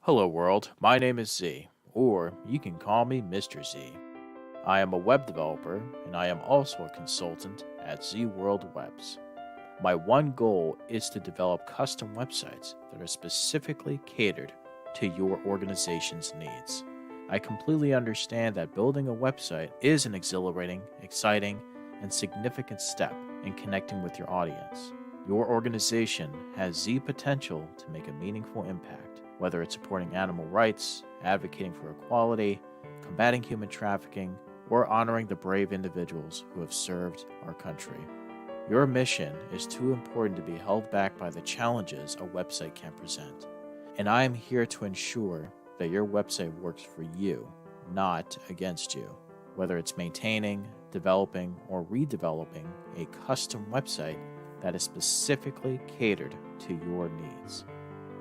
Hello, world. My name is Z, or you can call me Mr. Z. I am a web developer, and I am also a consultant at Z World Webs. My one goal is to develop custom websites that are specifically catered to your organization's needs. I completely understand that building a website is an exhilarating, exciting, and significant step in connecting with your audience. Your organization has the potential to make a meaningful impact, whether it's supporting animal rights, advocating for equality, combating human trafficking, or honoring the brave individuals who have served our country. Your mission is too important to be held back by the challenges a website can present, and I am here to ensure that your website works for you, not against you. Whether it's maintaining, developing, or redeveloping a custom website that is specifically catered to your needs.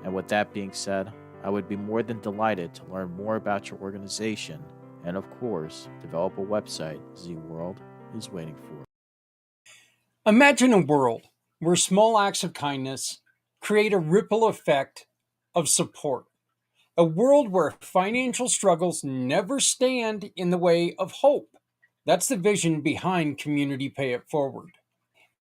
And with that being said, I would be more than delighted to learn more about your organization and, of course, develop a website Z World is waiting for. Imagine a world where small acts of kindness create a ripple effect of support. A world where financial struggles never stand in the way of hope. That's the vision behind Community Pay It Forward.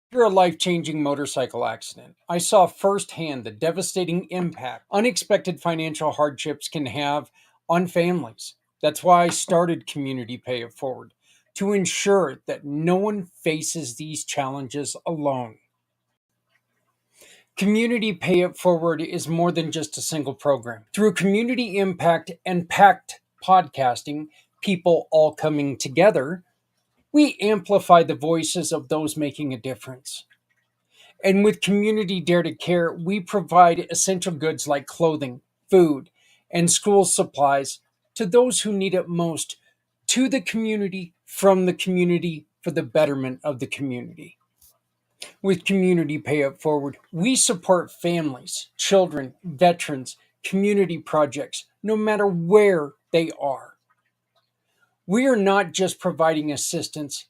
After a life changing motorcycle accident, I saw firsthand the devastating impact unexpected financial hardships can have on families. That's why I started Community Pay It Forward, to ensure that no one faces these challenges alone. Community Pay It Forward is more than just a single program. Through community impact and packed podcasting, people all coming together, we amplify the voices of those making a difference. And with Community Dare to Care, we provide essential goods like clothing, food, and school supplies to those who need it most, to the community, from the community, for the betterment of the community. With Community Pay It Forward, we support families, children, veterans, community projects, no matter where they are. We are not just providing assistance,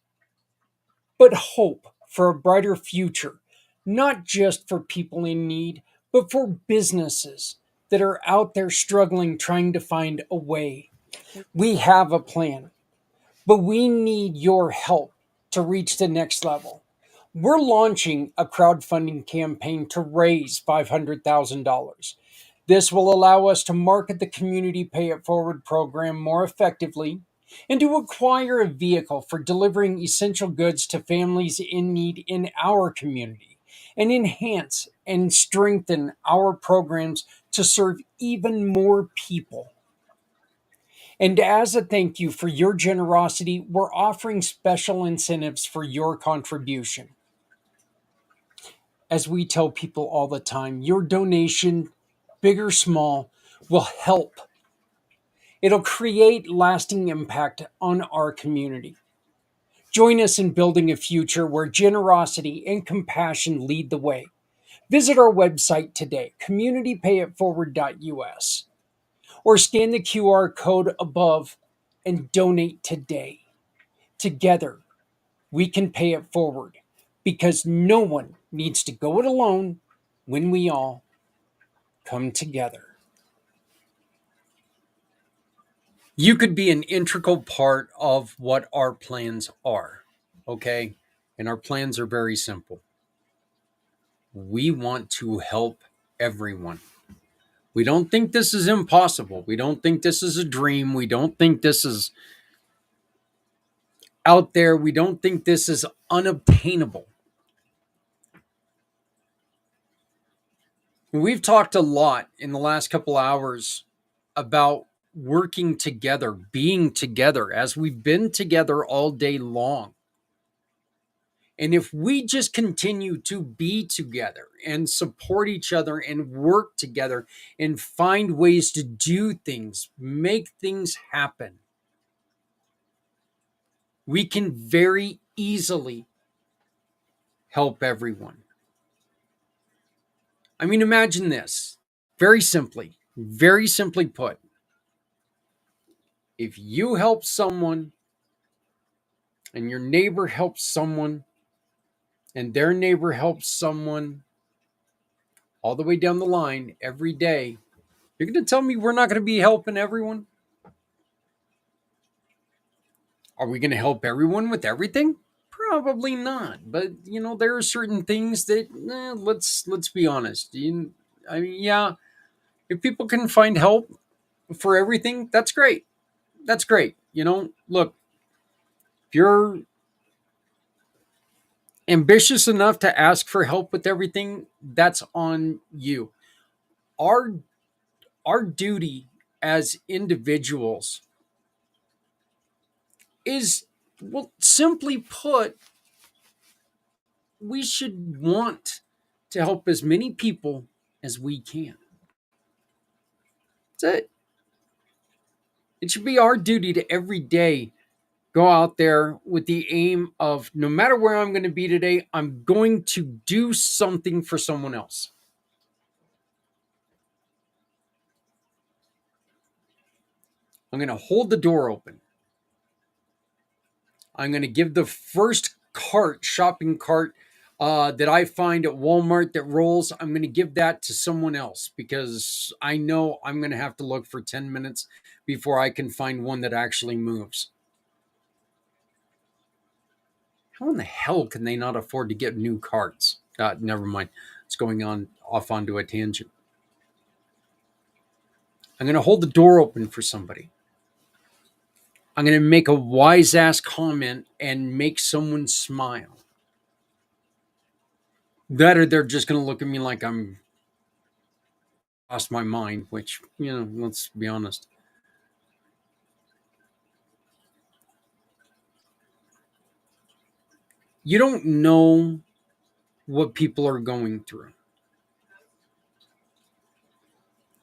but hope for a brighter future, not just for people in need, but for businesses that are out there struggling, trying to find a way. We have a plan, but we need your help to reach the next level. We're launching a crowdfunding campaign to raise $500,000. This will allow us to market the Community Pay It Forward program more effectively and to acquire a vehicle for delivering essential goods to families in need in our community, and enhance and strengthen our programs to serve even more people. And as a thank you for your generosity, we're offering special incentives for your contribution. As we tell people all the time, your donation, big or small, will help. It'll create lasting impact on our community. Join us in building a future where generosity and compassion lead the way. Visit our website today, communitypayitforward.us, or scan the QR code above and donate today. Together, we can pay it forward, because no one needs to go it alone when we all come together. You could be an integral part of what our plans are, okay? And our plans are very simple. We want to help everyone. We don't think this is impossible. We don't think this is a dream. We don't think this is out there. We don't think this is unobtainable. We've talked a lot in the last couple hours about working together, being together, as we've been together all day long. And if we just continue to be together and support each other and work together and find ways to do things, make things happen, we can very easily help everyone. I mean, imagine this very simply put. If you help someone and your neighbor helps someone and their neighbor helps someone all the way down the line every day, You're going to tell me we're not going to be helping everyone? Are we going to help everyone with everything? Probably not. But there are certain things that let's be honest. I mean, yeah, if people can find help for everything, that's great. That's great. Look, if you're ambitious enough to ask for help with everything, that's on you. Our duty as individuals is, well, simply put, we should want to help as many people as we can. That's it. It should be our duty to every day go out there with the aim of, no matter where I'm going to be today, I'm going to do something for someone else. I'm going to hold the door open. I'm going to give the first shopping cart that I find at Walmart that rolls. I'm going to give that to someone else because I know I'm going to have to look for 10 minutes before I can find one that actually moves. How in the hell can they not afford to get new carts? Never mind. It's going off onto a tangent. I'm going to hold the door open for somebody. I'm going to make a wise ass comment and make someone smile. That, or they're just going to look at me like I'm lost my mind, which, let's be honest. You don't know what people are going through.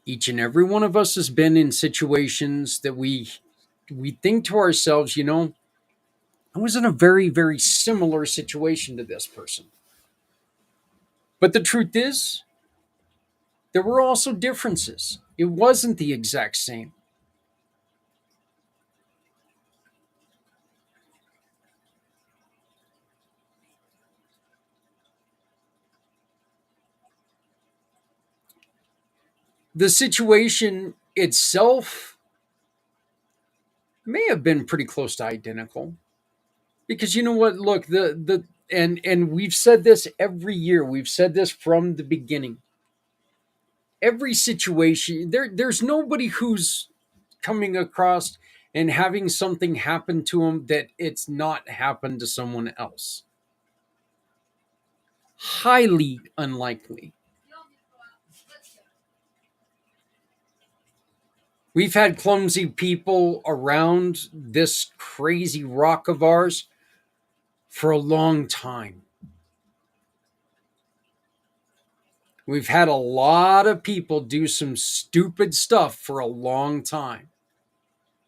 Each and every one of us has been in situations that we think to ourselves, I was in a very, very similar situation to this person. But the truth is, there were also differences. It wasn't the exact same. The situation itself may have been pretty close to identical. Because you know what? Look, and we've said this every year. We've said this from the beginning. Every situation, there's nobody who's coming across and having something happen to them that it's not happened to someone else. Highly unlikely. We've had clumsy people around this crazy rock of ours for a long time. We've had a lot of people do some stupid stuff for a long time.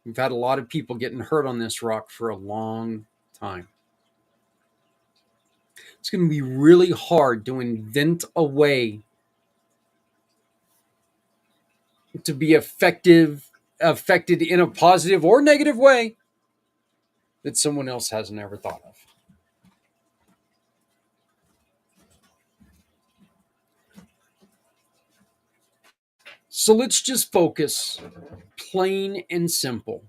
We've had a lot of people getting hurt on this rock for a long time. It's going to be really hard to invent a way to be affected in a positive or negative way that someone else hasn't ever thought of. So let's just focus, plain and simple,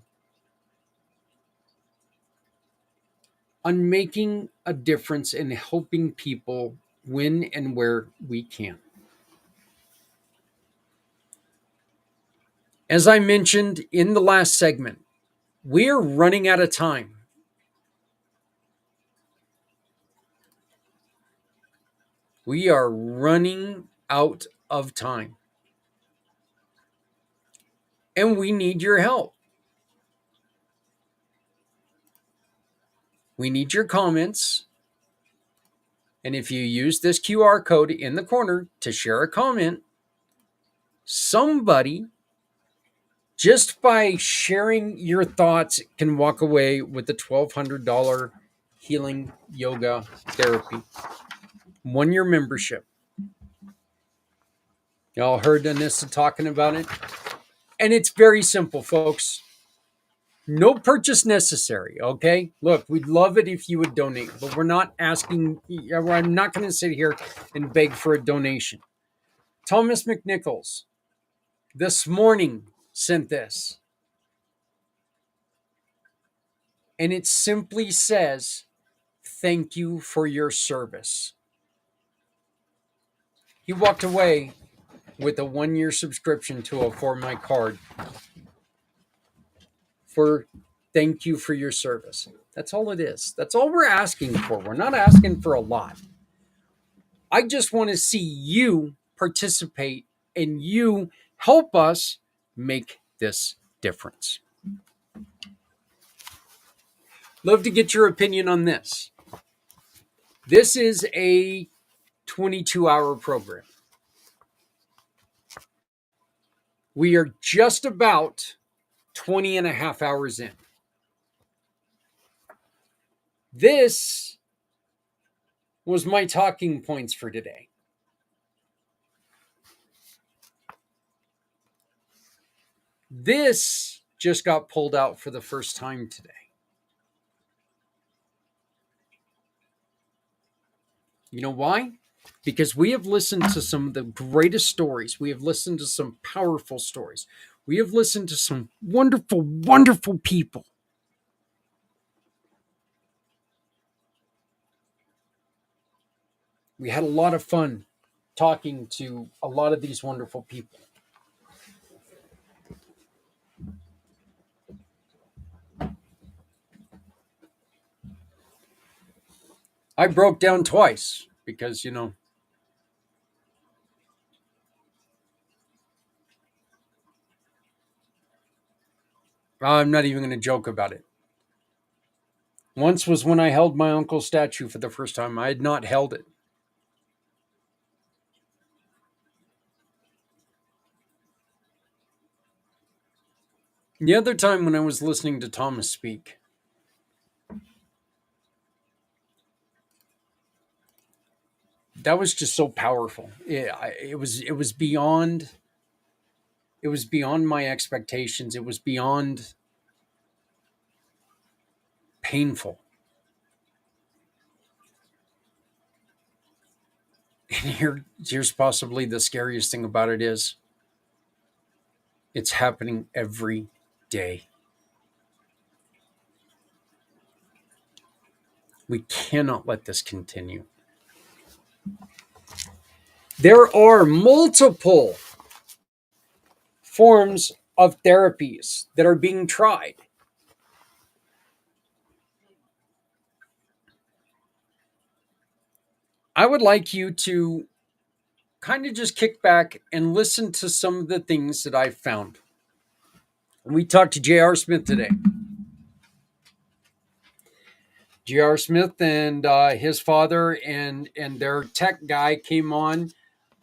on making a difference and helping people when and where we can. As I mentioned in the last segment, we're running out of time. We are running out of time. And we need your help. We need your comments. And if you use this QR code in the corner to share a comment, somebody, just by sharing your thoughts, can walk away with the $1,200 healing yoga therapy. 1-year membership. Y'all heard Anissa talking about it? And it's very simple, folks. No purchase necessary, okay? Look, we'd love it if you would donate, but we're not asking, I'm not going to sit here and beg for a donation. Thomas McNichols, this morning sent this. And it simply says, "Thank you for your service." He walked away with a 1-year subscription to a For My card for thank you for your service. That's all it is. That's all we're asking for. We're not asking for a lot. I just want to see you participate and you help us make this difference. Love to get your opinion on this. This is a 22-hour program. We are just about 20 and a half hours in. This was my talking points for today. This just got pulled out for the first time today. You know why? Because we have listened to some of the greatest stories. We have listened to some powerful stories. We have listened to some wonderful, wonderful people. We had a lot of fun talking to a lot of these wonderful people. I broke down twice because, I'm not even going to joke about it. Once was when I held my uncle's statue for the first time. I had not held it. The other time when I was listening to Thomas speak, that was just so powerful. It was beyond my expectations. It was beyond painful. And here's possibly the scariest thing about it is it's happening every day. We cannot let this continue. There are multiple forms of therapies that are being tried. I would like you to kind of just kick back and listen to some of the things that I've found. We talked to J.R. Smith today. J.R. Smith and his father and their tech guy came on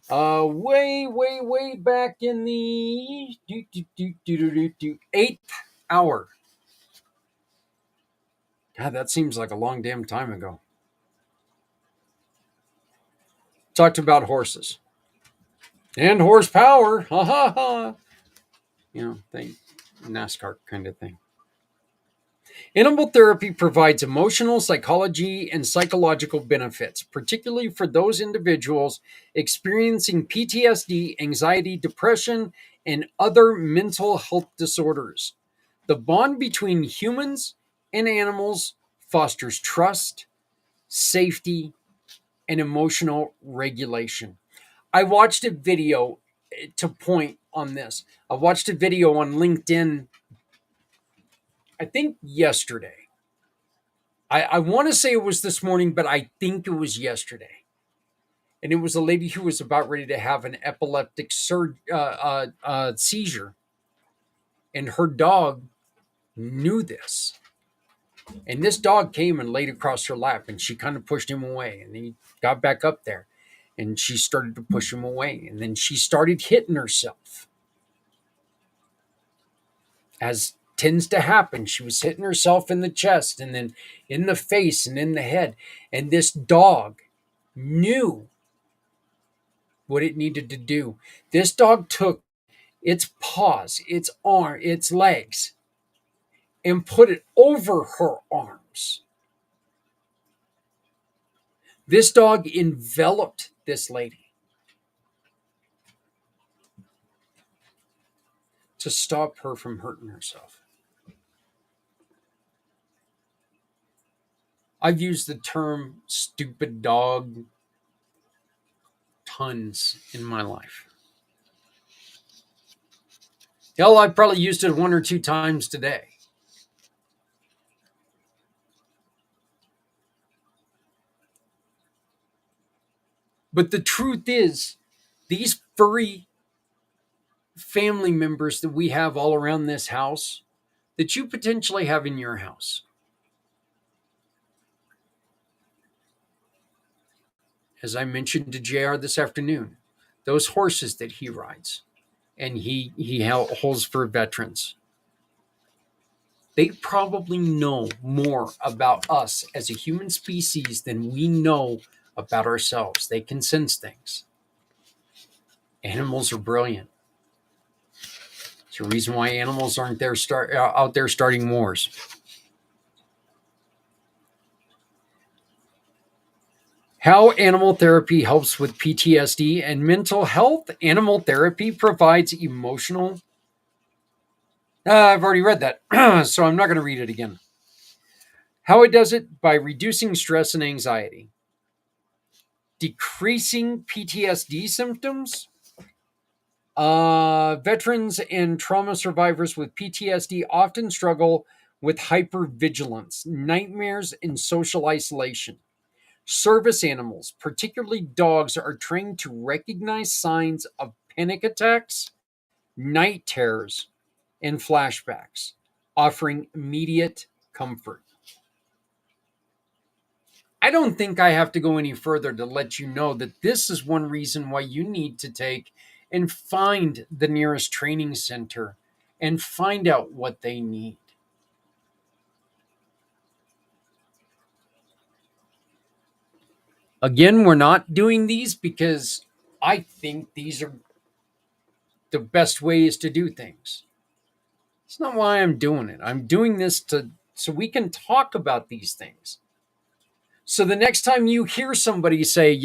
way back in the 8th hour. God, that seems like a long damn time ago. Talked about horses and horsepower. Ha ha ha. NASCAR kind of thing. Animal therapy provides emotional, psychology, and psychological benefits, particularly for those individuals experiencing PTSD, anxiety, depression, and other mental health disorders. The bond between humans and animals fosters trust, safety, and emotional regulation. I watched a video to point on this. I watched a video on LinkedIn, I think yesterday. I want to say it was this morning, but I think it was yesterday. And it was a lady who was about ready to have an epileptic seizure. And her dog knew this. And this dog came and laid across her lap, and she kind of pushed him away. And he got back up there, and she started to push him away. And then she started hitting herself. As tends to happen, she was hitting herself in the chest and then in the face and in the head. And this dog knew what it needed to do. This dog took its paws, its arm, its legs, and put it over her arms. This dog enveloped this lady. to stop her from hurting herself. I've used the term stupid dog tons in my life. Hell, I've probably used it 1 or 2 times today. But the truth is, these furry family members that we have all around this house, that you potentially have in your house, as I mentioned to JR this afternoon, those horses that he rides and he holds for veterans, they probably know more about us as a human species than we know about ourselves. They can sense things. Animals are brilliant. It's the reason why animals aren't out there starting wars. How animal therapy helps with PTSD and mental health. Animal therapy provides emotional. I've already read that, so I'm not going to read it again. How it does it? By reducing stress and anxiety, decreasing PTSD symptoms. Veterans and trauma survivors with PTSD often struggle with hypervigilance, nightmares, and social isolation. Service animals, particularly dogs, are trained to recognize signs of panic attacks, night terrors, and flashbacks, offering immediate comfort. I don't think I have to go any further to let you know that this is one reason why you need to take and find the nearest training center and find out what they need. Again, we're not doing these because I think these are the best ways to do things. It's not why I'm doing it. I'm doing this so we can talk about these things. So the next time you hear somebody say,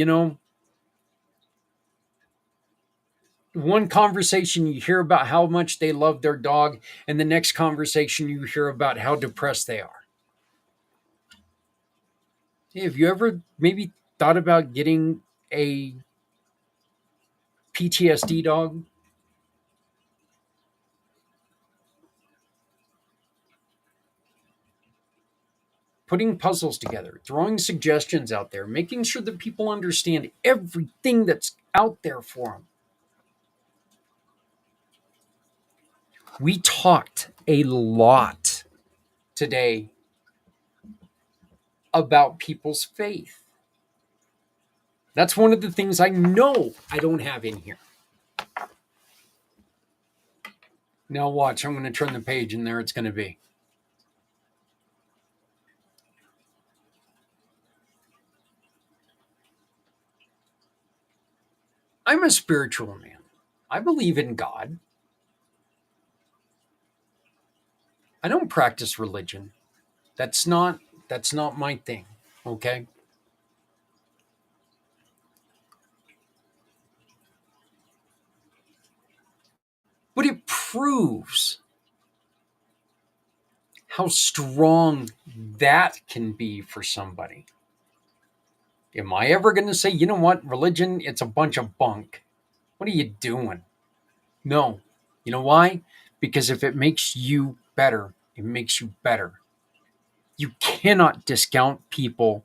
one conversation you hear about how much they love their dog, and the next conversation you hear about how depressed they are. Hey, have you ever maybe thought about getting a PTSD dog? Putting puzzles together, throwing suggestions out there, making sure that people understand everything that's out there for them. We talked a lot today about people's faith. That's one of the things I know I don't have in here. Now watch, I'm going to turn the page and there it's going to be. I'm a spiritual man. I believe in God. I don't practice religion. That's not my thing, okay? But it proves how strong that can be for somebody. Am I ever going to say, you know what, religion, it's a bunch of bunk? What are you doing? No. You know why? Because if it makes you better, it makes you better. You cannot discount people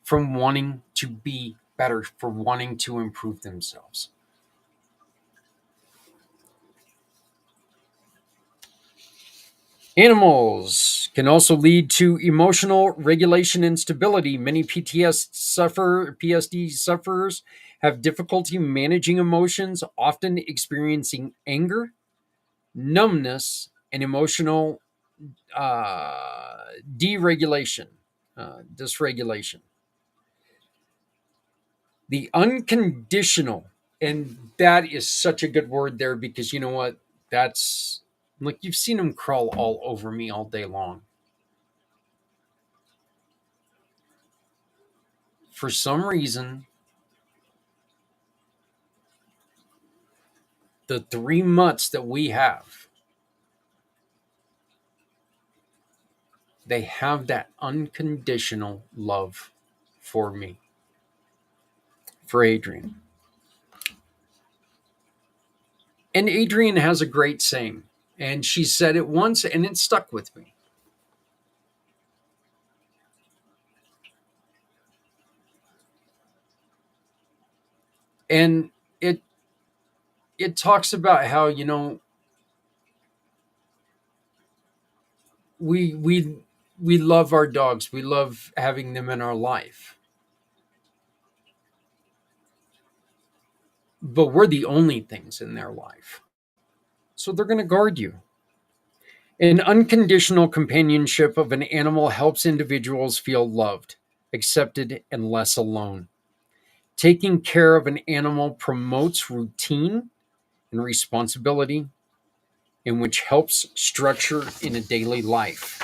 from wanting to be better, for wanting to improve themselves. Animals can also lead to emotional regulation instability. Many PTSD sufferers have difficulty managing emotions, often experiencing anger, numbness, and emotional dysregulation. The unconditional, and that is such a good word there, because you know what? That's like, you've seen them crawl all over me all day long. For some reason, the 3 mutts that we have, they have that unconditional love for me, for Adrian. And Adrian has a great saying, and she said it once and it stuck with me. And it talks about how, we love our dogs. We love having them in our life. But we're the only things in their life. So they're going to guard you. An unconditional companionship of an animal helps individuals feel loved, accepted, and less alone. Taking care of an animal promotes routine and responsibility, in which helps structure in a daily life.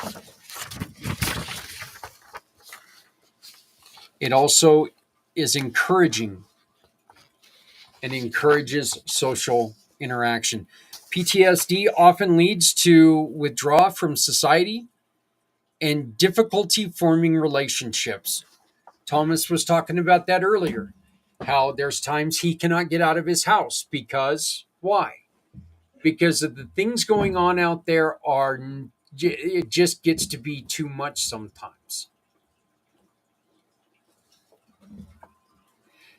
It also is encouraging and encourages social interaction. PTSD often leads to withdrawal from society and difficulty forming relationships. Thomas was talking about that earlier, how there's times he cannot get out of his house because why? Because of the things going on out there it just gets to be too much sometimes.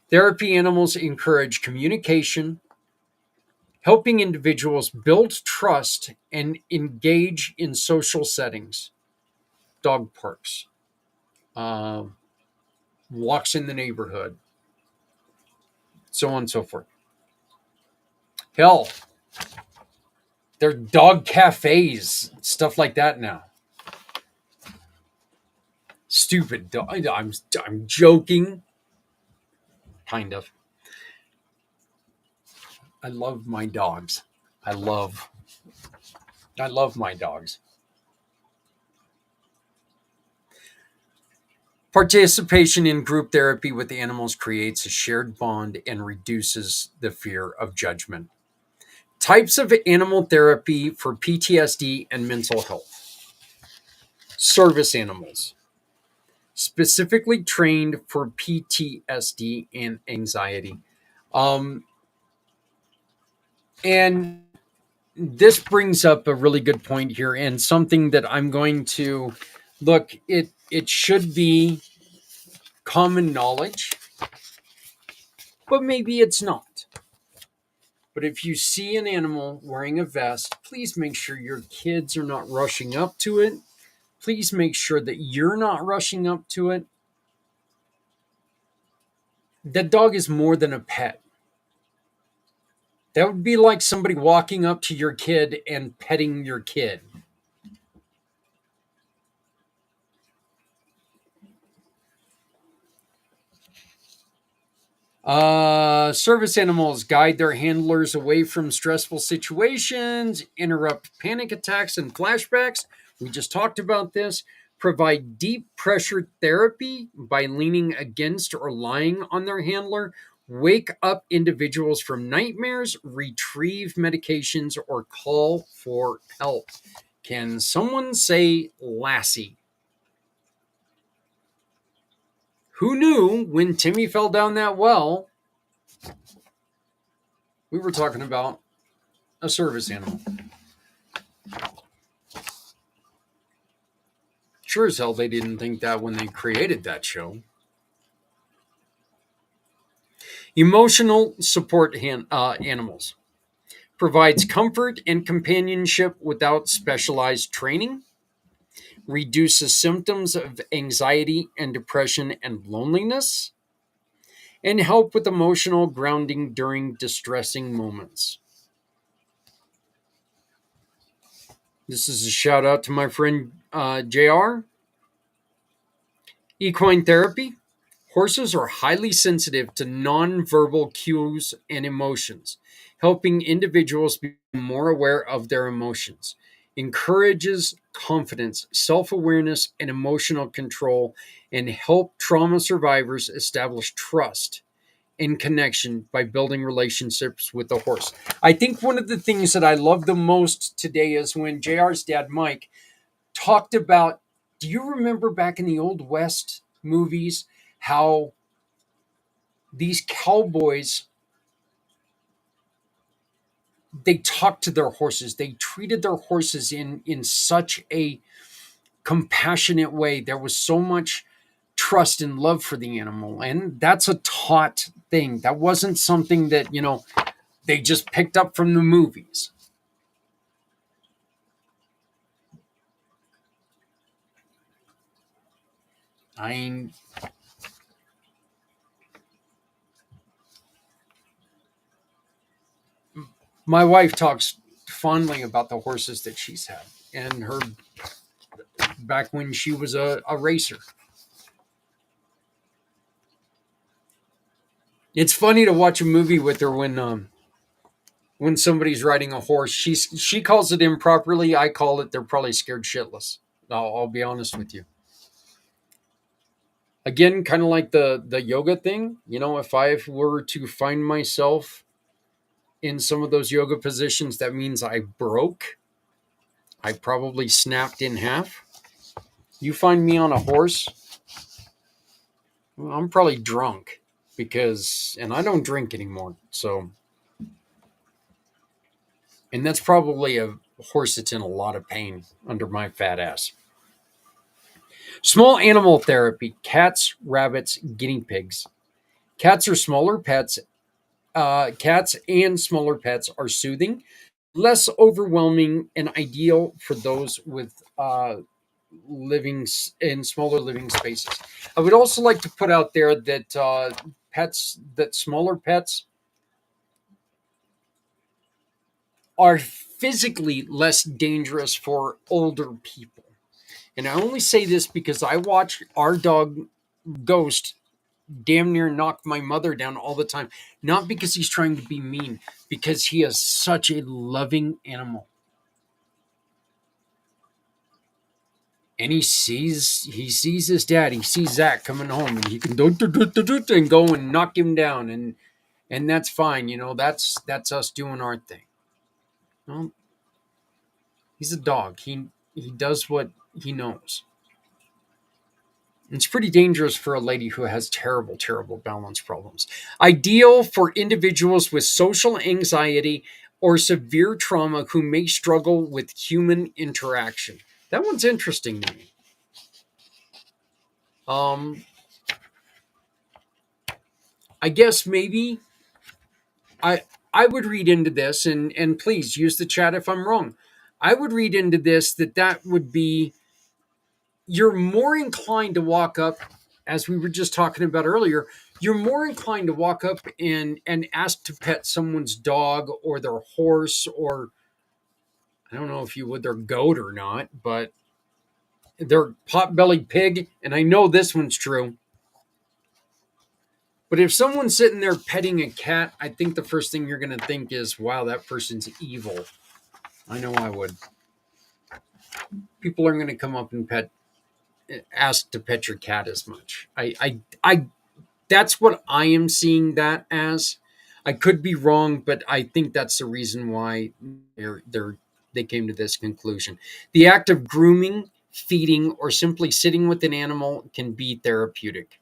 Therapy animals encourage communication, helping individuals build trust and engage in social settings, dog parks, walks in the neighborhood, so on and so forth. Hell, there are dog cafes, stuff like that now. Stupid dog. I'm joking. Kind of. I love my dogs. I love my dogs. Participation in group therapy with animals creates a shared bond and reduces the fear of judgment. Types of animal therapy for PTSD and mental health. Service animals, specifically trained for PTSD and anxiety. And this brings up a really good point here, and something that I'm going to look, it should be common knowledge, but maybe it's not. But if you see an animal wearing a vest, please make sure your kids are not rushing up to it. Please make sure that you're not rushing up to it. That dog is more than a pet. That would be like somebody walking up to your kid and petting your kid. Service animals guide their handlers away from stressful situations, interrupt panic attacks and flashbacks. We just talked about this. Provide deep pressure therapy by leaning against or lying on their handler. Wake up individuals from nightmares, retrieve medications, or call for help. Can someone say Lassie? Who knew when Timmy fell down that well, we were talking about a service animal? Sure as hell they didn't think that when they created that show. Emotional support animals. Provides comfort and companionship without specialized training. Reduces symptoms of anxiety and depression and loneliness. And help with emotional grounding during distressing moments. This is a shout out to my friend JR. Equine therapy. Horses are highly sensitive to nonverbal cues and emotions, helping individuals be more aware of their emotions. Encourages confidence, self-awareness, and emotional control, and help trauma survivors establish trust in connection by building relationships with the horse. I think one of the things that I love the most today is when JR's dad, Mike, talked about, do you remember back in the Old West movies how these cowboys, they talked to their horses, they treated their horses in such a compassionate way. There was so much trust and love for the animal, and that's a taught thing. That wasn't something that they just picked up from the movies. I My wife talks fondly about the horses that she's had and her back when she was a racer. It's funny to watch a movie with her when somebody's riding a horse. She calls it improperly. I call it they're probably scared shitless. I'll be honest with you. Again, kind of like the yoga thing. If I were to find myself in some of those yoga positions, that means I broke. I probably snapped in half. You find me on a horse, well, I'm probably drunk and I don't drink anymore. So, and that's probably a horse that's in a lot of pain under my fat ass. Small animal therapy: cats, rabbits, guinea pigs. Cats are smaller pets. Cats and smaller pets are soothing, less overwhelming, and ideal for those with living in smaller living spaces. I would also like to put out there that smaller pets are physically less dangerous for older people. And I only say this because I watch our dog Ghost damn near knock my mother down all the time. Not because he's trying to be mean, because he is such a loving animal. And he sees his dad. He sees Zach coming home, and he can and go and knock him down, and that's fine. That's us doing our thing. Well, he's a dog. He does what he knows. It's pretty dangerous for a lady who has terrible, terrible balance problems. Ideal for individuals with social anxiety or severe trauma who may struggle with human interaction. That one's interesting to me. I guess maybe I would read into this, and please use the chat if I'm wrong. I would read into this that would be, you're more inclined to walk up, as we were just talking about earlier, you're more inclined to walk up and ask to pet someone's dog or their horse, or I don't know if you would their goat or not, but their pot-bellied pig, and I know this one's true. But if someone's sitting there petting a cat, I think the first thing you're going to think is, wow, that person's evil. I know I would. People are going to come up and ask to pet your cat as much. I that's what I am seeing that as. I could be wrong, but I think that's the reason why they came to this conclusion. The act of grooming, feeding, or simply sitting with an animal can be therapeutic.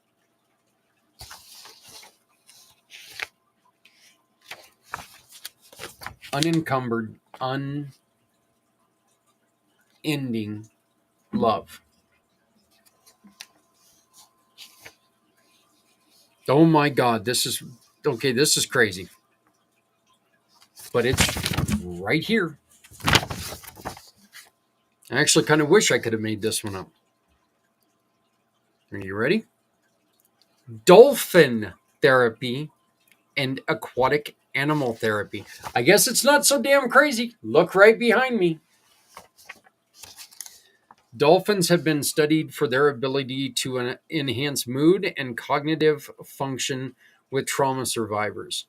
Unencumbered, unending love. Oh my God, this is crazy. But it's right here. I actually kind of wish I could have made this one up. Are you ready? Dolphin therapy and aquatic animal therapy. I guess it's not so damn crazy. Look right behind me. Dolphins have been studied for their ability to enhance mood and cognitive function with trauma survivors.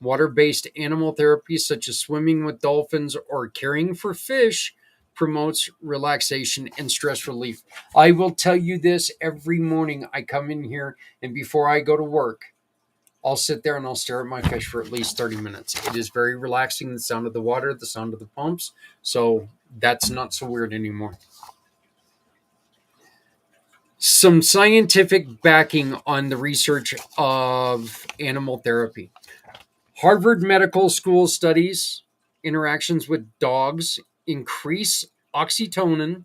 Water-based animal therapy, such as swimming with dolphins or caring for fish, promotes relaxation and stress relief. I will tell you this every morning I come in here, and before I go to work, I'll sit there and I'll stare at my fish for at least 30 minutes. It is very relaxing, the sound of the water, the sound of the pumps. So that's not so weird anymore. Some scientific backing on the research of animal therapy. Harvard Medical School studies interactions with dogs increase oxytocin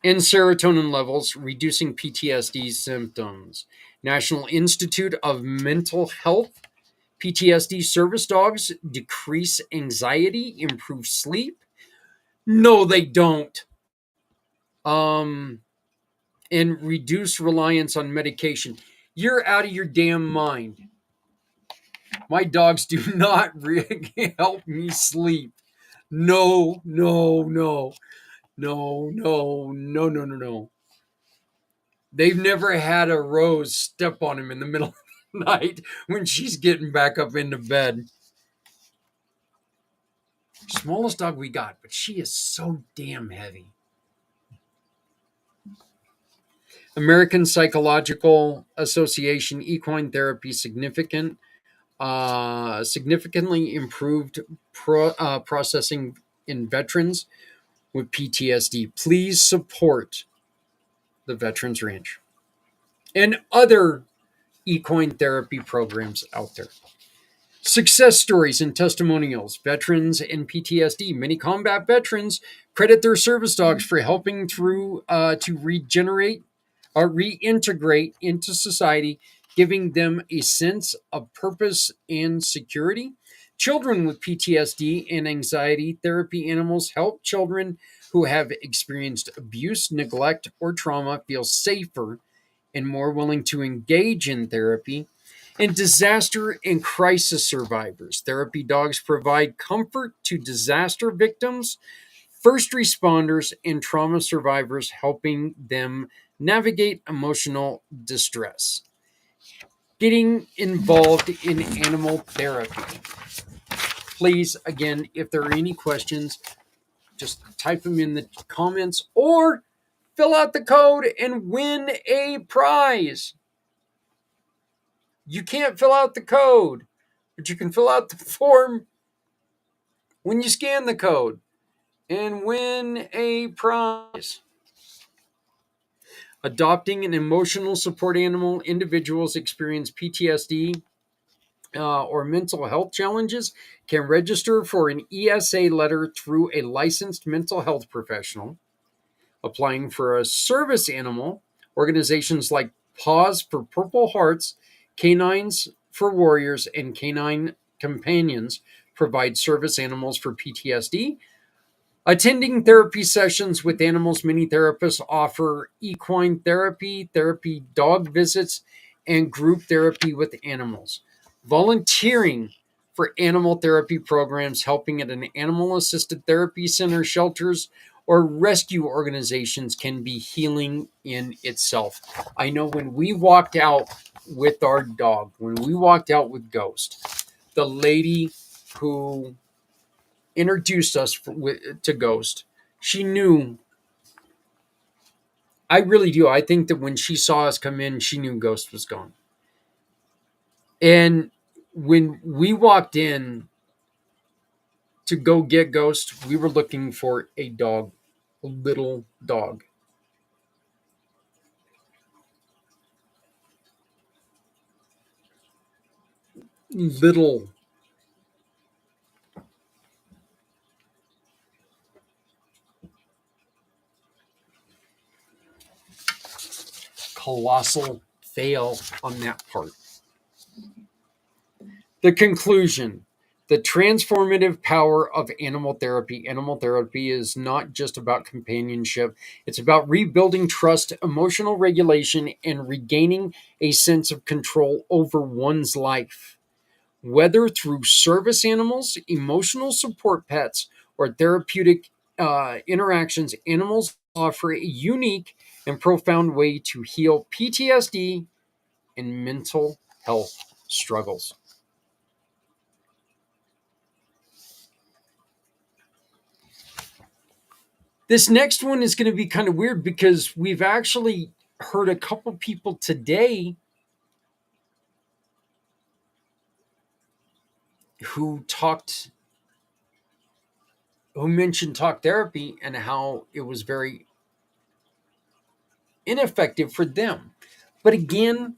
and serotonin levels, reducing PTSD symptoms. National Institute of Mental Health, PTSD service dogs decrease anxiety, improve sleep. No, they don't. And reduce reliance on medication. You're out of your damn mind. My dogs do not really help me sleep. No, no, no, no, no, no, no, no, no. They've never had a Rose step on him in the middle of the night when she's getting back up into bed. Smallest dog we got, but she is so damn heavy. American Psychological Association equine therapy significantly improved processing in veterans with PTSD. Please support the Veterans Ranch and other equine therapy programs out there. Success stories and testimonials, veterans and PTSD. Many combat veterans credit their service dogs for helping to regenerate or reintegrate into society, giving them a sense of purpose and security. Children with PTSD and anxiety therapy animals help children who have experienced abuse, neglect, or trauma feel safer and more willing to engage in therapy. And disaster and crisis survivors. Therapy dogs provide comfort to disaster victims, first responders, and trauma survivors, helping them navigate emotional distress. Getting involved in animal therapy. Please, again, if there are any questions, just type them in the comments or fill out the code and win a prize. You can't fill out the code, but you can fill out the form when you scan the code and win a prize. Adopting an emotional support animal. Individuals experience PTSD or mental health challenges can register for an ESA letter through a licensed mental health professional. Applying for a service animal. Organizations like Paws for Purple Hearts, Canines for Warriors, and Canine Companions provide service animals for PTSD. Attending therapy sessions with animals. Many therapists offer equine therapy, therapy dog visits, and group therapy with animals. Volunteering for animal therapy programs, helping at an animal assisted therapy center, shelters, or rescue organizations can be healing in itself. I know when we walked out with our dog, when we walked out with Ghost, the lady who introduced us to Ghost, she knew. I really do. I think that when she saw us come in, she knew Ghost was gone. And when we walked in to go get Ghost, we were looking for a dog, a little dog. Little. Colossal fail on that part. The conclusion. The transformative power of animal therapy. Animal therapy is not just about companionship. It's about rebuilding trust, emotional regulation, and regaining a sense of control over one's life. Whether through service animals, emotional support pets, or therapeutic interactions, animals offer a unique and profound way to heal PTSD and mental health struggles. This next one is going to be kind of weird because we've actually heard a couple people today who mentioned talk therapy and how it was very ineffective for them. But again,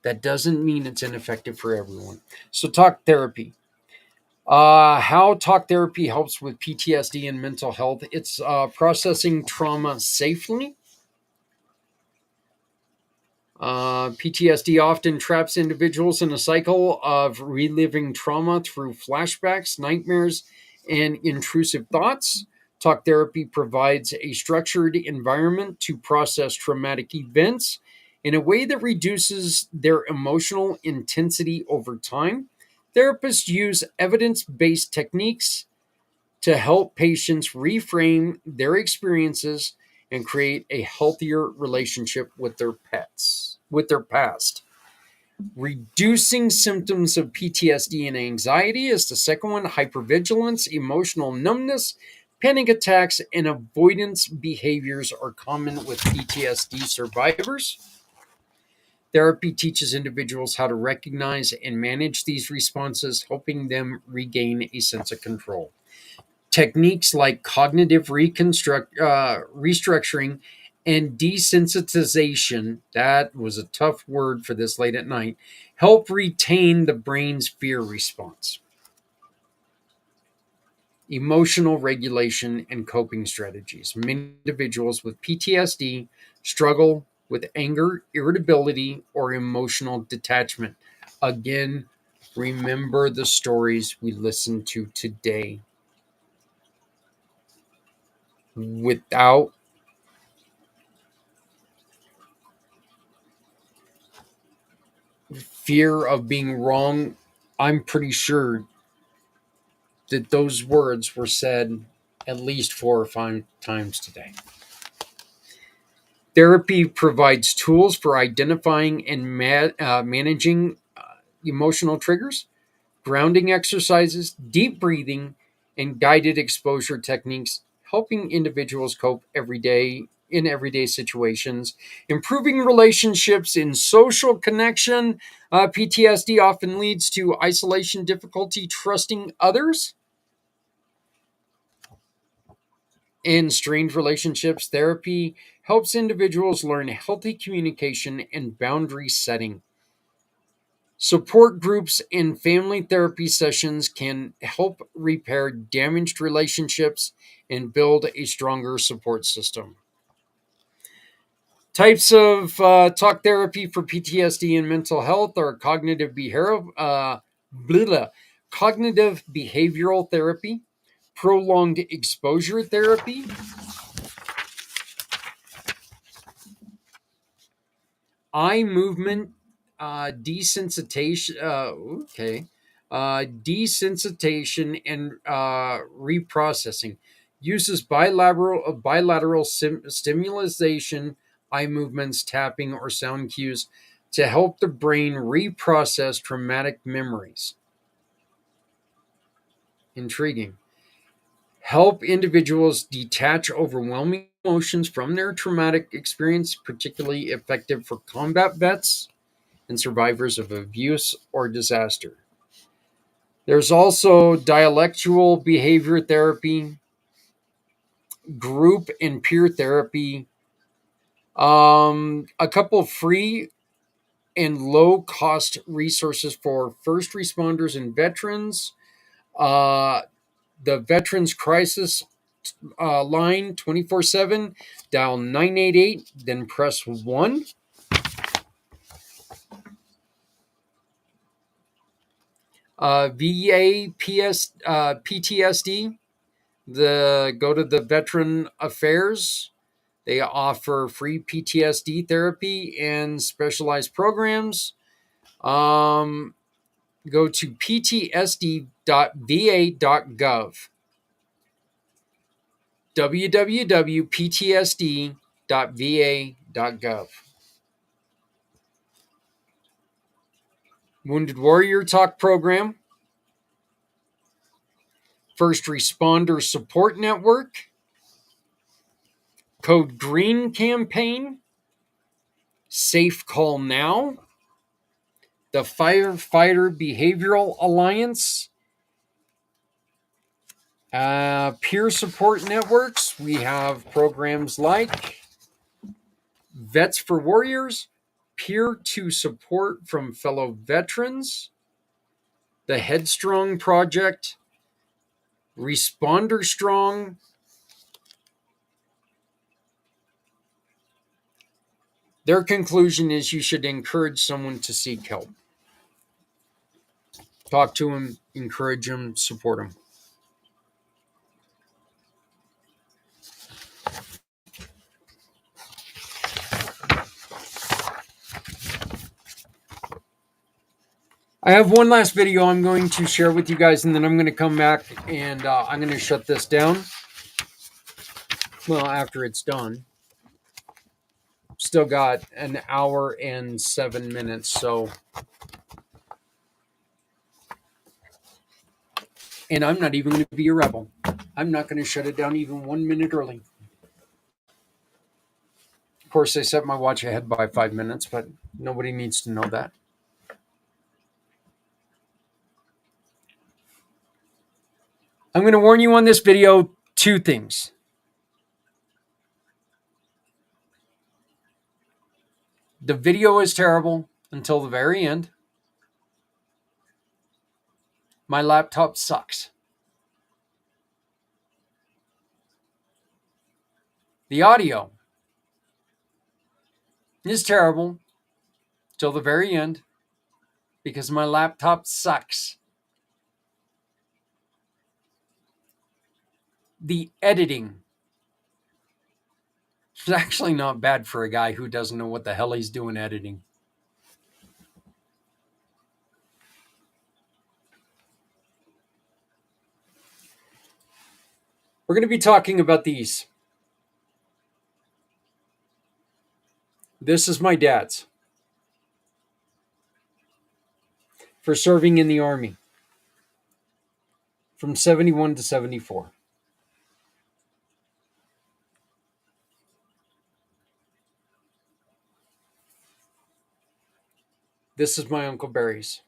that doesn't mean it's ineffective for everyone. So, talk therapy. How talk therapy helps with PTSD and mental health. It's processing trauma safely. PTSD often traps individuals in a cycle of reliving trauma through flashbacks, nightmares, and intrusive thoughts. Talk therapy provides a structured environment to process traumatic events in a way that reduces their emotional intensity over time. Therapists use evidence based techniques to help patients reframe their experiences and create a healthier relationship with their past. Reducing symptoms of PTSD and anxiety is the second one. Hypervigilance, emotional numbness, panic attacks, and avoidance behaviors are common with PTSD survivors. Therapy teaches individuals how to recognize and manage these responses, helping them regain a sense of control. Techniques like cognitive restructuring and desensitization, that was a tough word for this late at night, help retain the brain's fear response. Emotional regulation and coping strategies. Many individuals with PTSD struggle with anger, irritability, or emotional detachment. Again, remember the stories we listened to today. Without fear of being wrong, I'm pretty sure that those words were said at least 4 or 5 times today. Therapy provides tools for identifying and managing emotional triggers, grounding exercises, deep breathing, and guided exposure techniques, helping individuals cope in everyday situations, improving relationships in social connection. PTSD often leads to isolation, difficulty trusting others, and strained relationships. Therapy helps individuals learn healthy communication and boundary setting. Support groups and family therapy sessions can help repair damaged relationships and build a stronger support system. Types of talk therapy for PTSD and mental health are cognitive behavioral therapy, prolonged exposure therapy, eye movement desensitization. Desensitization and reprocessing uses bilateral stimulation, eye movements, tapping, or sound cues to help the brain reprocess traumatic memories. Intriguing. Help individuals detach overwhelming emotions from their traumatic experience, particularly effective for combat vets and survivors of abuse or disaster. There's also dialectical behavior therapy, group and peer therapy, a couple of free and low cost resources for first responders and veterans. Uh, the Veterans Crisis line 24/7, dial 988, then press 1. PTSD, go to the Veteran Affairs. They offer free PTSD therapy and specialized programs. Go to ptsd.va.gov. www.ptsd.va.gov. Wounded Warrior Talk Program. First Responder Support Network. Code Green campaign, Safe Call Now, the Firefighter Behavioral Alliance, peer support networks. We have programs like Vets for Warriors, Peer to Support from Fellow Veterans, the Headstrong Project, Responder Strong. Their conclusion is you should encourage someone to seek help. Talk to them, encourage them, support them. I have one last video I'm going to share with you guys, and then I'm going to come back and I'm going to shut this down. Well, after it's done. Still got an hour and 7 minutes, so. And I'm not even going to be a rebel. I'm not going to shut it down even 1 minute early. Of course, I set my watch ahead by 5 minutes, but nobody needs to know that. I'm going to warn you on this video 2 things. The video is terrible until the very end. My laptop sucks. The audio is terrible till the very end because my laptop sucks. The editing is actually not bad for a guy who doesn't know what the hell he's doing editing. We're going to be talking about these. This is my dad's for serving in the Army from 71 to 74. This is my Uncle Barry's.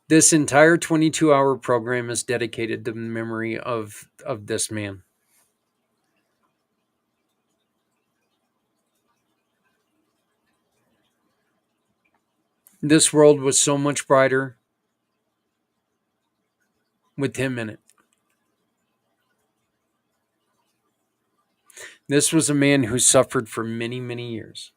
This entire 22-hour program is dedicated to the memory of this man. This world was so much brighter with him in it. This was a man who suffered for many, many years.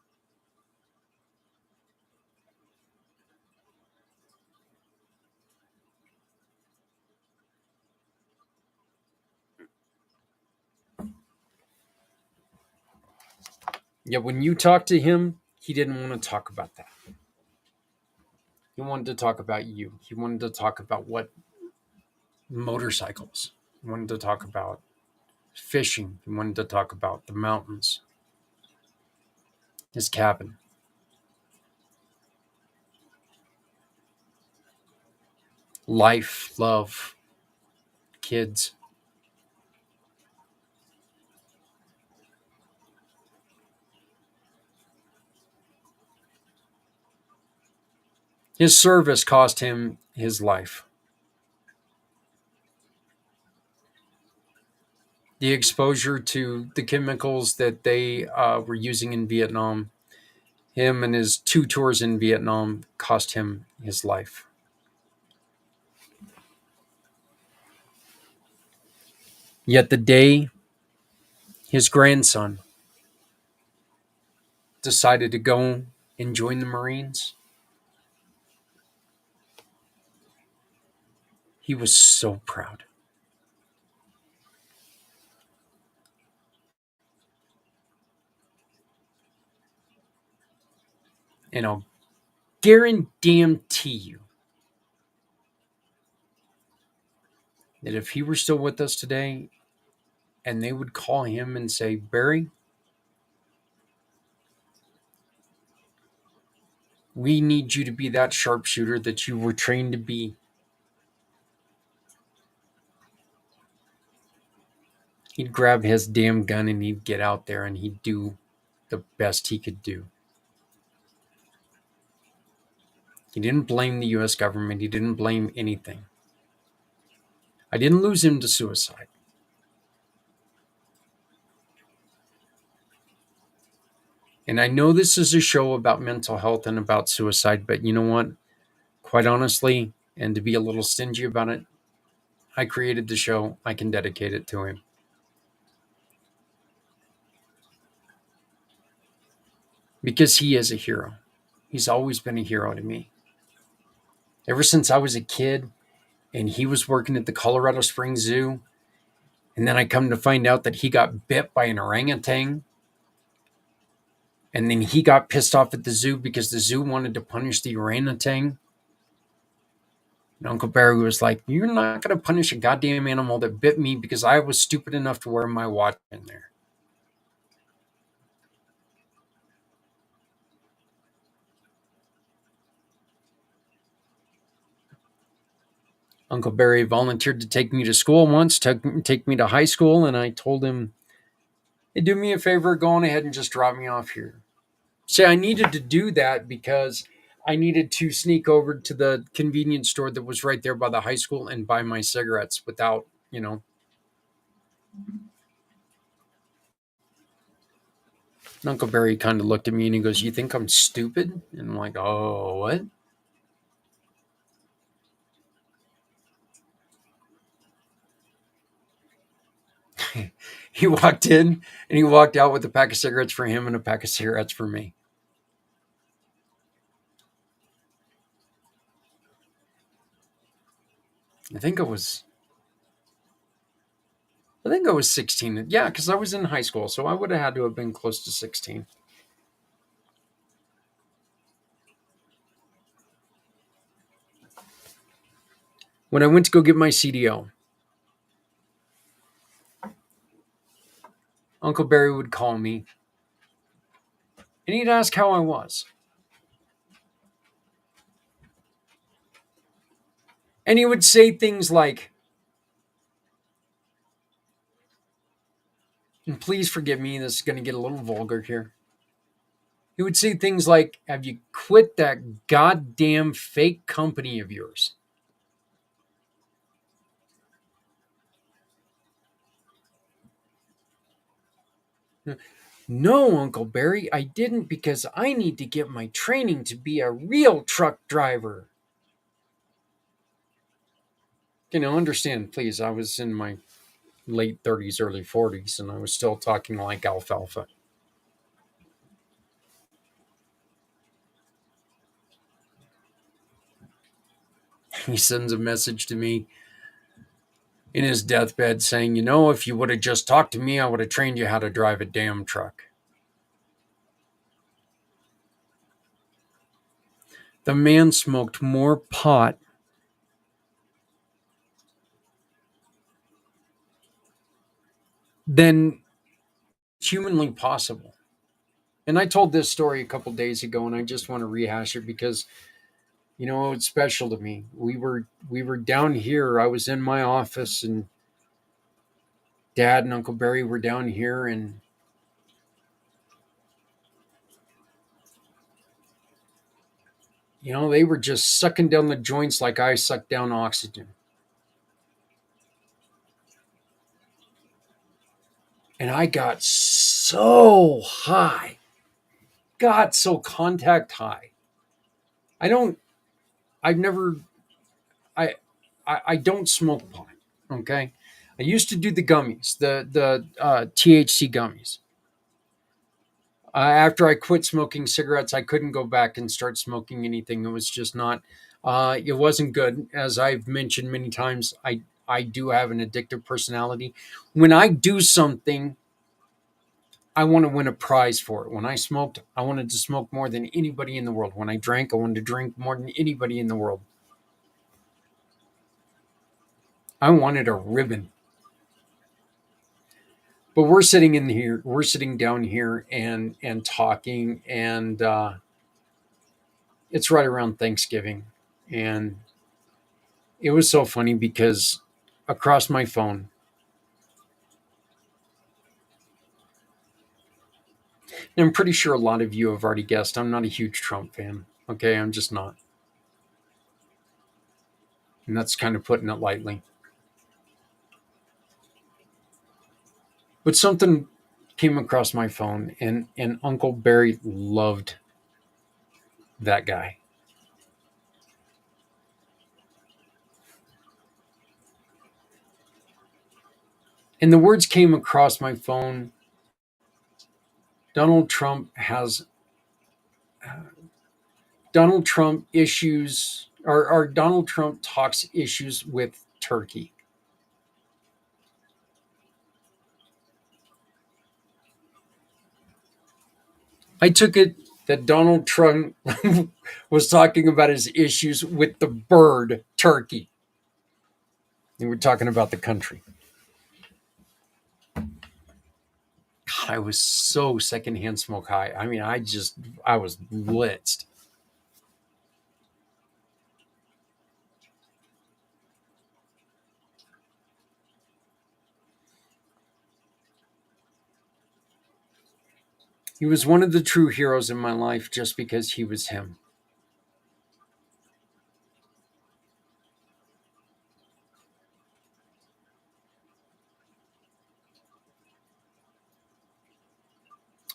Yet when you talk to him, he didn't want to talk about that. He wanted to talk about you. He wanted to talk about what motorcycles. He wanted to talk about fishing. He wanted to talk about the mountains. His cabin. Life, love, kids. His service cost him his life. The exposure to the chemicals that they were using in Vietnam, him and his 2 tours in Vietnam cost him his life. Yet the day his grandson decided to go and join the Marines, he was so proud. And I'll guarantee you that if he were still with us today, and they would call him and say, Barry, we need you to be that sharpshooter that you were trained to be. He'd grab his damn gun and he'd get out there and he'd do the best he could do. He didn't blame the US government. He didn't blame anything. I didn't lose him to suicide. And I know this is a show about mental health and about suicide, but you know what? Quite honestly, and to be a little stingy about it, I created the show. I can dedicate it to him. Because he is a hero. He's always been a hero to me. Ever since I was a kid and he was working at the Colorado Springs Zoo, and then I come to find out that he got bit by an orangutan, and then he got pissed off at the zoo because the zoo wanted to punish the orangutan. And Uncle Barry was like, you're not going to punish a goddamn animal that bit me because I was stupid enough to wear my watch in there. Uncle Barry volunteered to take me to school once, take me to high school, and I told him, hey, do me a favor, go on ahead and just drop me off here. See, I needed to do that because I needed to sneak over to the convenience store that was right there by the high school and buy my cigarettes without, Uncle Barry kind of looked at me and he goes, you think I'm stupid? And I'm like, oh, what? He walked in and he walked out with a pack of cigarettes for him and a pack of cigarettes for me. I think I was 16. Yeah, because I was in high school, so I would have had to have been close to 16. When I went to go get my CDO, Uncle Barry would call me and he'd ask how I was. And he would say things like, and please forgive me, this is going to get a little vulgar here. He would say things like, have you quit that goddamn fake company of yours? No, Uncle Barry, I didn't because I need to get my training to be a real truck driver. Understand, please, I was in my late 30s, early 40s, and I was still talking like alfalfa. He sends a message to me in his deathbed saying, if you would have just talked to me, I would have trained you how to drive a damn truck. The man smoked more pot than humanly possible. And I told this story a couple days ago, and I just want to rehash it because, it's special to me. We were down here. I was in my office, and Dad and Uncle Barry were down here, and they were just sucking down the joints like I suck down oxygen. And I got so high, got so contact high. I don't smoke pot. Okay. I used to do the gummies, the THC gummies. After I quit smoking cigarettes, I couldn't go back and start smoking anything. It was just not, it wasn't good. As I've mentioned many times, I do have an addictive personality. When I do something, I want to win a prize for it. When I smoked, I wanted to smoke more than anybody in the world. When I drank, I wanted to drink more than anybody in the world. I wanted a ribbon. But we're sitting in here, we're sitting down here and talking, and it's right around Thanksgiving, and it was so funny because across my phone, and I'm pretty sure a lot of you have already guessed, I'm not a huge Trump fan. Okay, I'm just not, and that's kind of putting it lightly. But something came across my phone, and Uncle Barry loved that guy. And the words came across my phone. Donald Trump has Donald Trump issues, or Donald Trump talks issues with Turkey. I took it that Donald Trump was talking about his issues with the bird turkey. And we're talking about the country. I was so secondhand smoke high. I mean, I was blitzed. He was one of the true heroes in my life just because he was him.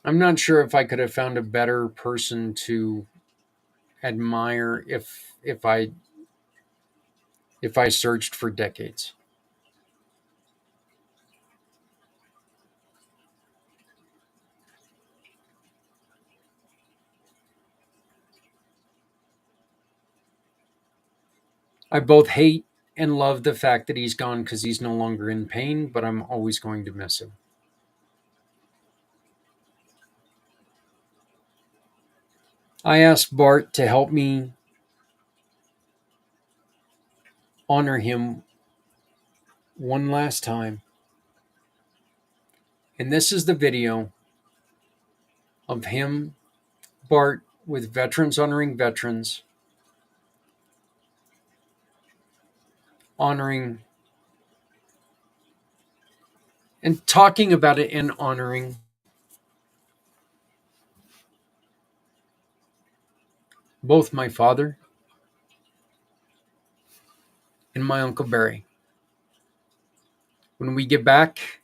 I'm not sure if I could have found a better person to admire if I searched for decades. I both hate and love the fact that he's gone because he's no longer in pain, but I'm always going to miss him. I asked Bart to help me honor him one last time. And this is the video of him, Bart, with Veterans Honoring Veterans, honoring and talking about it and honoring both my father and my Uncle Barry. When we get back,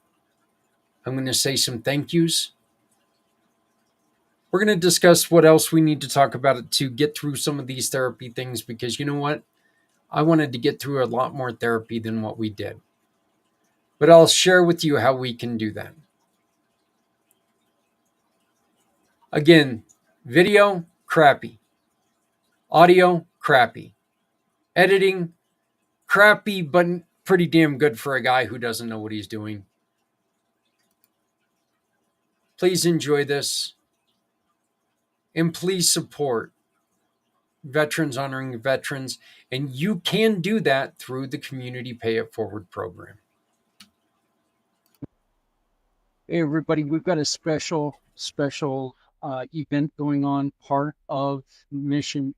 I'm going to say some thank yous. We're going to discuss what else we need to talk about to get through some of these therapy things because you know what? I wanted to get through a lot more therapy than what we did. But I'll share with you how we can do that. Again, video, crappy. Audio, crappy. Editing, crappy, but pretty damn good for a guy who doesn't know what he's doing. Please enjoy this. And please support Veterans Honoring Veterans. And you can do that through the Community Pay It Forward program. Hey everybody, we've got a special event going on, part of Mission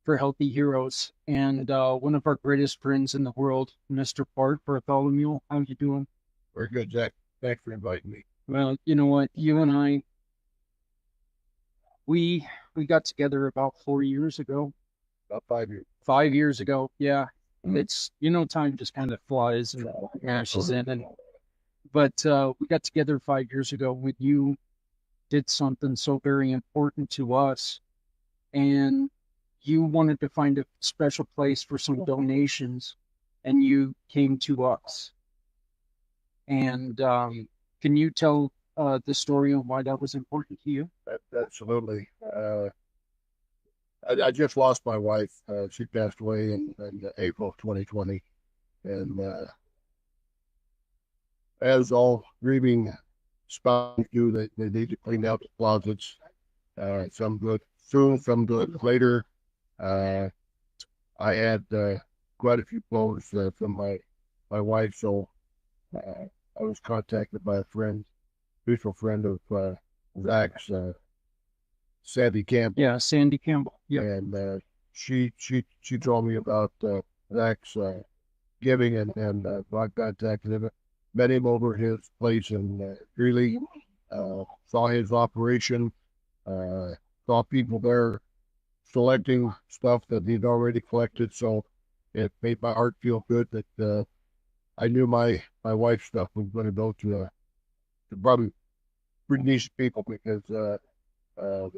for Healthy Heroes, and one of our greatest friends in the world, Mr. Bart Bartholomew. How you doing? Very good, Jack. Thanks for inviting me. Well, you know what, you and I, we got together about 4 years ago. About 5 years. 5 years ago, yeah. It's, time just kind of flies and ashes in, but we got together 5 years ago when you did something so very important to us, and you wanted to find a special place for some donations, and you came to us. And can you tell the story on why that was important to you? Absolutely. I just lost my wife. She passed away in April of 2020. And as all grieving spouses do, they need to clean out the closets. Some good soon, some good later. I had quite a few clothes from my wife, so I was contacted by a friend, mutual friend of Zach's, Sandy Campbell. Yeah, Sandy Campbell. Yeah. And she told me about Zach's giving, and I contacted him, met him over at his place in Greeley, saw his operation, saw people there selecting stuff that he'd already collected. So it made my heart feel good that I knew my wife's stuff was going to go to probably pretty decent people, because the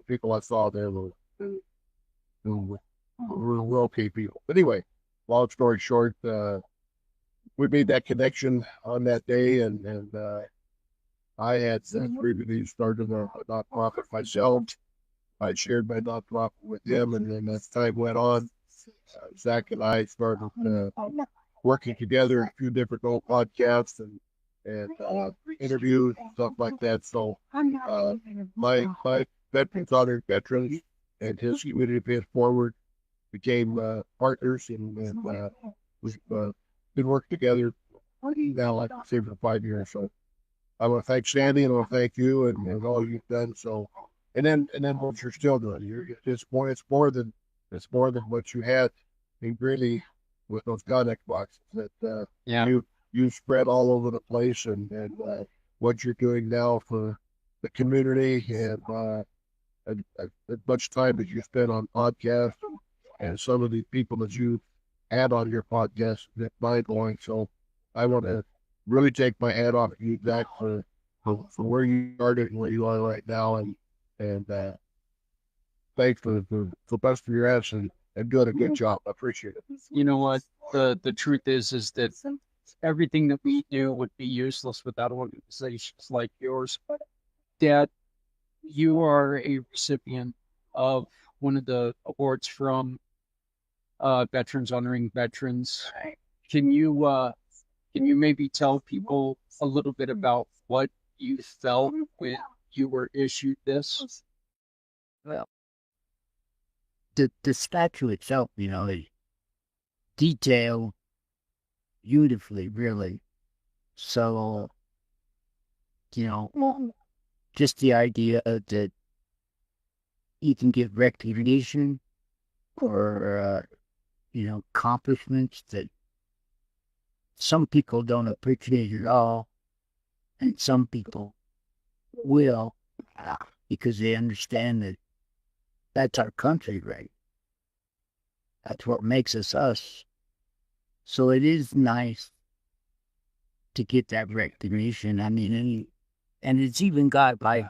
people I saw there were well-paid people. But anyway, long story short, we made that connection on that day, and I had previously started a nonprofit myself. I shared my nonprofit with him, and then as time went on, Zach and I started working together, a few different old podcasts and interviews, stuff like that. So my Veterans Honoring Veterans and his community Pays Forward became partners, and we've been working together now, like I say, for 5 years. So I want to thank Sandy, and I want to thank you and all you've done. So, and then what you're still doing. It's more than what you had in Greeley with those Connex boxes that you spread all over the place, and what you're doing now for the community, and as much time that you spend on podcasts, and some of the people that you add on your podcast, that mind blowing. So I want to really take my hat off to you, Zach, for where you started and where you are right now, and thanks for the best of your ass, and doing a good job. I appreciate it. You know what? The truth is that everything that we do would be useless without organizations like yours. Dad, you are a recipient of one of the awards from Veterans Honoring Veterans. Can you maybe tell people a little bit about what you felt when you were issued this? Well, the statue itself, is detailed beautifully, really. So, just the idea that you can get recognition or, accomplishments that some people don't appreciate at all, and some people will, because they understand that that's our country, right? That's what makes us us. So it is nice to get that recognition. I mean, and it's even got, like,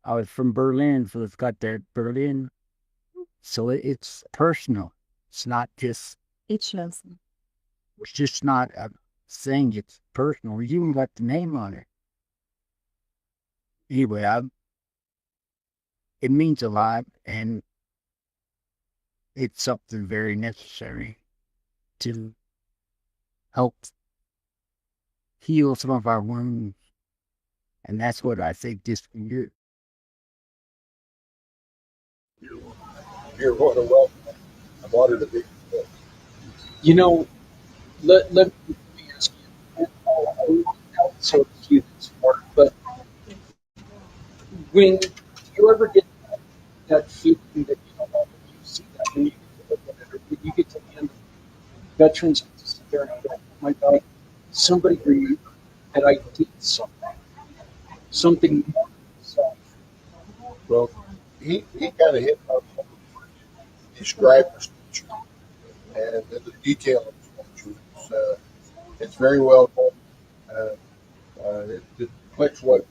I was from Berlin, so it's got that Berlin. So it's personal. It's not just, it's just not a thing. It's personal. You even got the name on it. Anyway, it means a lot, and it's something very necessary to help heal some of our wounds. And that's what I think this can do. You're more than welcome. I'm honored to be here. Let me ask you, how so cute this work, but when you ever get that feeling that when you see that, when you get to the end of Veterans, there and go, my God, somebody remembered that I did something more than myself. Well, he kind of hit on describe the sculpture and the detail of the sculpture. It's very well done. It reflects what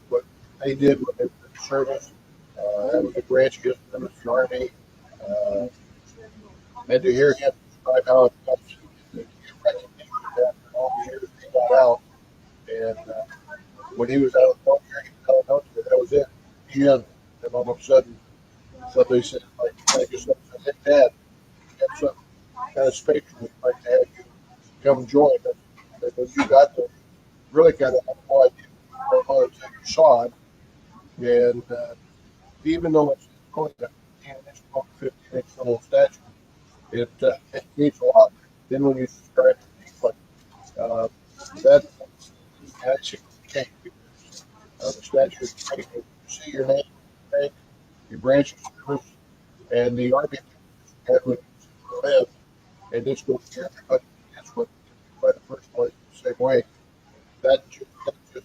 they did when they were in service. That was a branch against the Ministry Army. And to hear him describe how it felt to get recognition after all the years he got out. And when he was out of the military, that was it. And all of a sudden, somebody said, like yourself, I said, Dad, you have some kind of space we'd like to have you come join us. Because you got to really kind of have no idea until you saw it. And even though it's only a 10-inch, 15-inch little statue, it means a lot. Then when you describe it, that actually cake. The statue of cake. You see your name, cake, your branch of service, and the Army had would live, and this goes to everybody. That's what by the first place the same way. That just is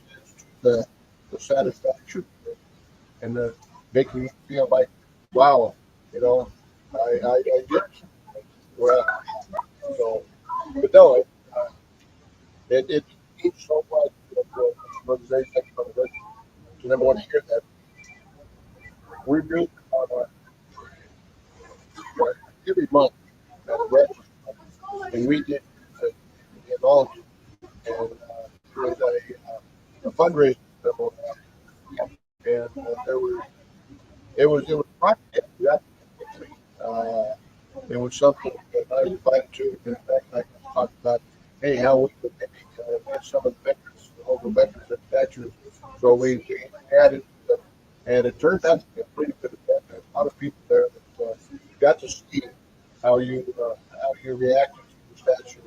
the satisfaction and the making you feel like, wow, you know, I did well. So, but no, it means so much for the very second of the and everyone hear that we're doing every month at a restaurant, and we did in all and it was a fundraiser that was, and it was private. Uh, it was something that I invited to. In fact, I talked about, hey, how we could maybe get some of the veterans, the local veterans and statues. So we added, and it turned out to be a pretty good event. There's a lot of people there that got to see how you reacted to the statue,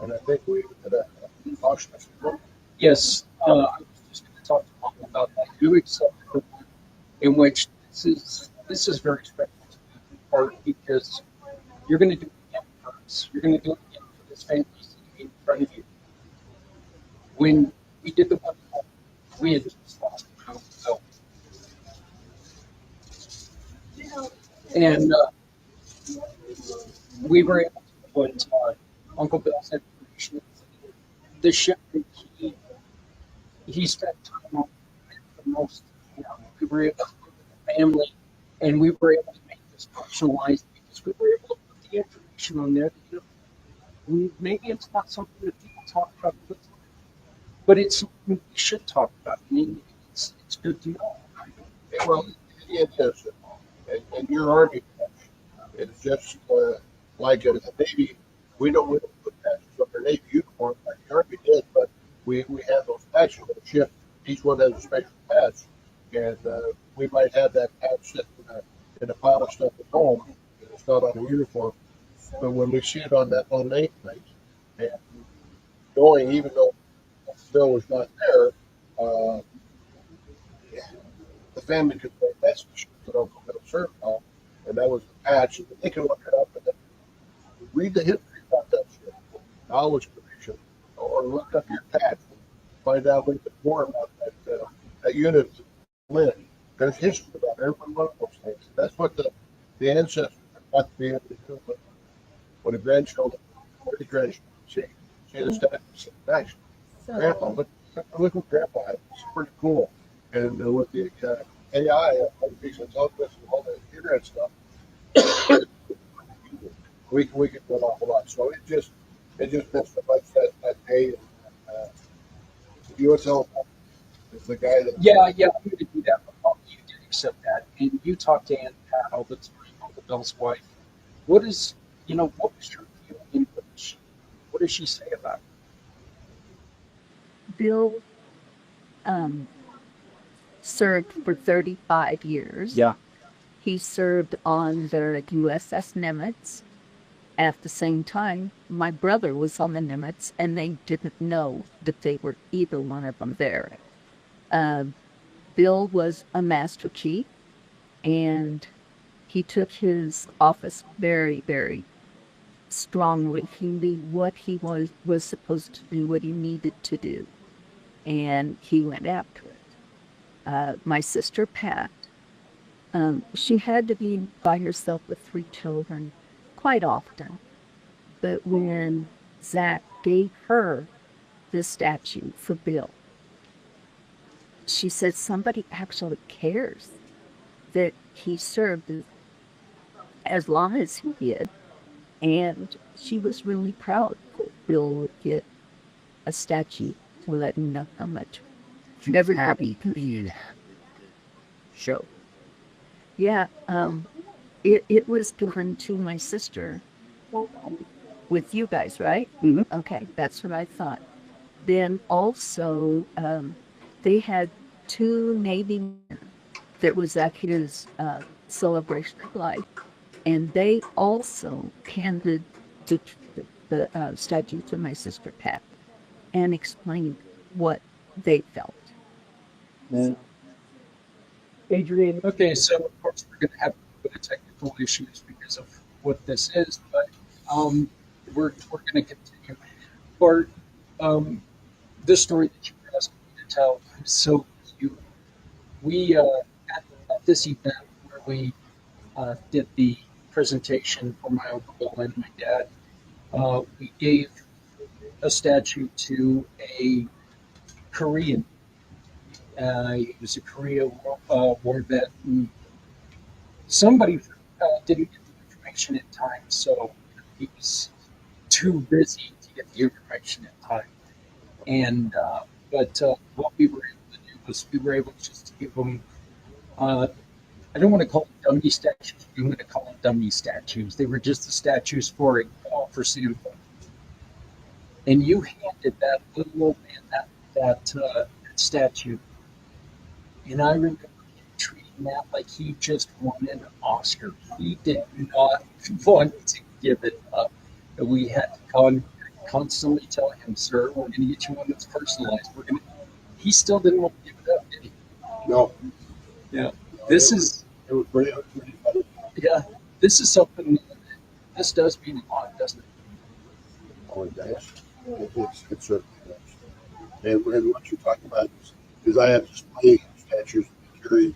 and I think we did a caution. Yes, I was just going to talk to Mom about that. Doing something in which this is very special to me, part because you're going to do it again for us. You're going to do it again for this family sitting in front of you. When we did the one, we had just lost so, and we were able to put Uncle Bill's information. The ship he spent time on the most. You know, we were able to do it with the family, and we were able to make this personalized because we were able to put the information on there. That, you know, maybe it's not something that people talk about, but it's something we should talk about. I mean, it's good to know. Well, it is, and your Army is just like a Navy. We don't put patches on their Navy uniform like the Army did, but we have those patches on the ship. Each one has a special patch, and we might have that patch sitting in a pile of stuff at home. It's not on the uniform, but when we see it on that on name plate, and knowing even though Bill was not there, the family could play message that Uncle Bill served on, and that was the patch. And they can look it up and then read the history about that shit. Knowledge creation, or look up your patch and find out a little bit more about that unit. Lynn. There's history about every one of those things. That's what the ancestors got to be able to do when the grandchildren, or the grandchildren, see the statue. Nice. Grandpa, look what Grandpa had. It's pretty cool. And with the AI, artificial intelligence, and all the internet stuff, we can do an awful lot. So it just missed the much that day. And, USL is the guy that. Yeah, I'm going to do that. You did accept that, and you talked to Aunt Pat all the time, Uncle Bill's wife. What was your feeling? What does she say about it? Bill served for 35 years. Yeah. He served on the USS Nimitz. At the same time, my brother was on the Nimitz, and they didn't know that they were either one of them there. Bill was a Master Chief, and he took his office very, very strongly. He knew what he was supposed to do, what he needed to do, and he went after it. My sister Pat, she had to be by herself with 3 children quite often, but when Zach gave her the statue for Bill, she said somebody actually cares that he served as long as he did, and she was really proud that Bill would get a statue to let him know how much. Never happy to show. Yeah, it was given to my sister with you guys, right? Mm-hmm. Okay, that's what I thought. Then also, they had 2 Navy men that was at his celebration of life, and they also handed the statue to my sister Pat and explained what they felt. Yeah. Adrian. Okay, so of course we're going to have a bit of technical issues because of what this is, but we're going to continue. Bart, this story that you asked me to tell is so cute. We at this event where we did the presentation for my uncle and my dad, we gave a statue to a Korean. He was a War vet. And somebody didn't get the information in time, so he was too busy to get the information in time. And but what we were able to do was we were able just to give them. I don't want to call them dummy statues. I'm going to call them dummy statues. They were just the statues for sample. And you handed that little old man that statue, and I remember him treating that like he just won an Oscar. He did not want to give it up. And we had to constantly tell him, "Sir, we're going to get you one that's personalized." He still didn't want to give it up, did he? No. Yeah. This is It was pretty funny. yeah. This is something. This does mean a lot, doesn't it? Oh, it does. It certainly does. And what you're talking about is I have display statues carried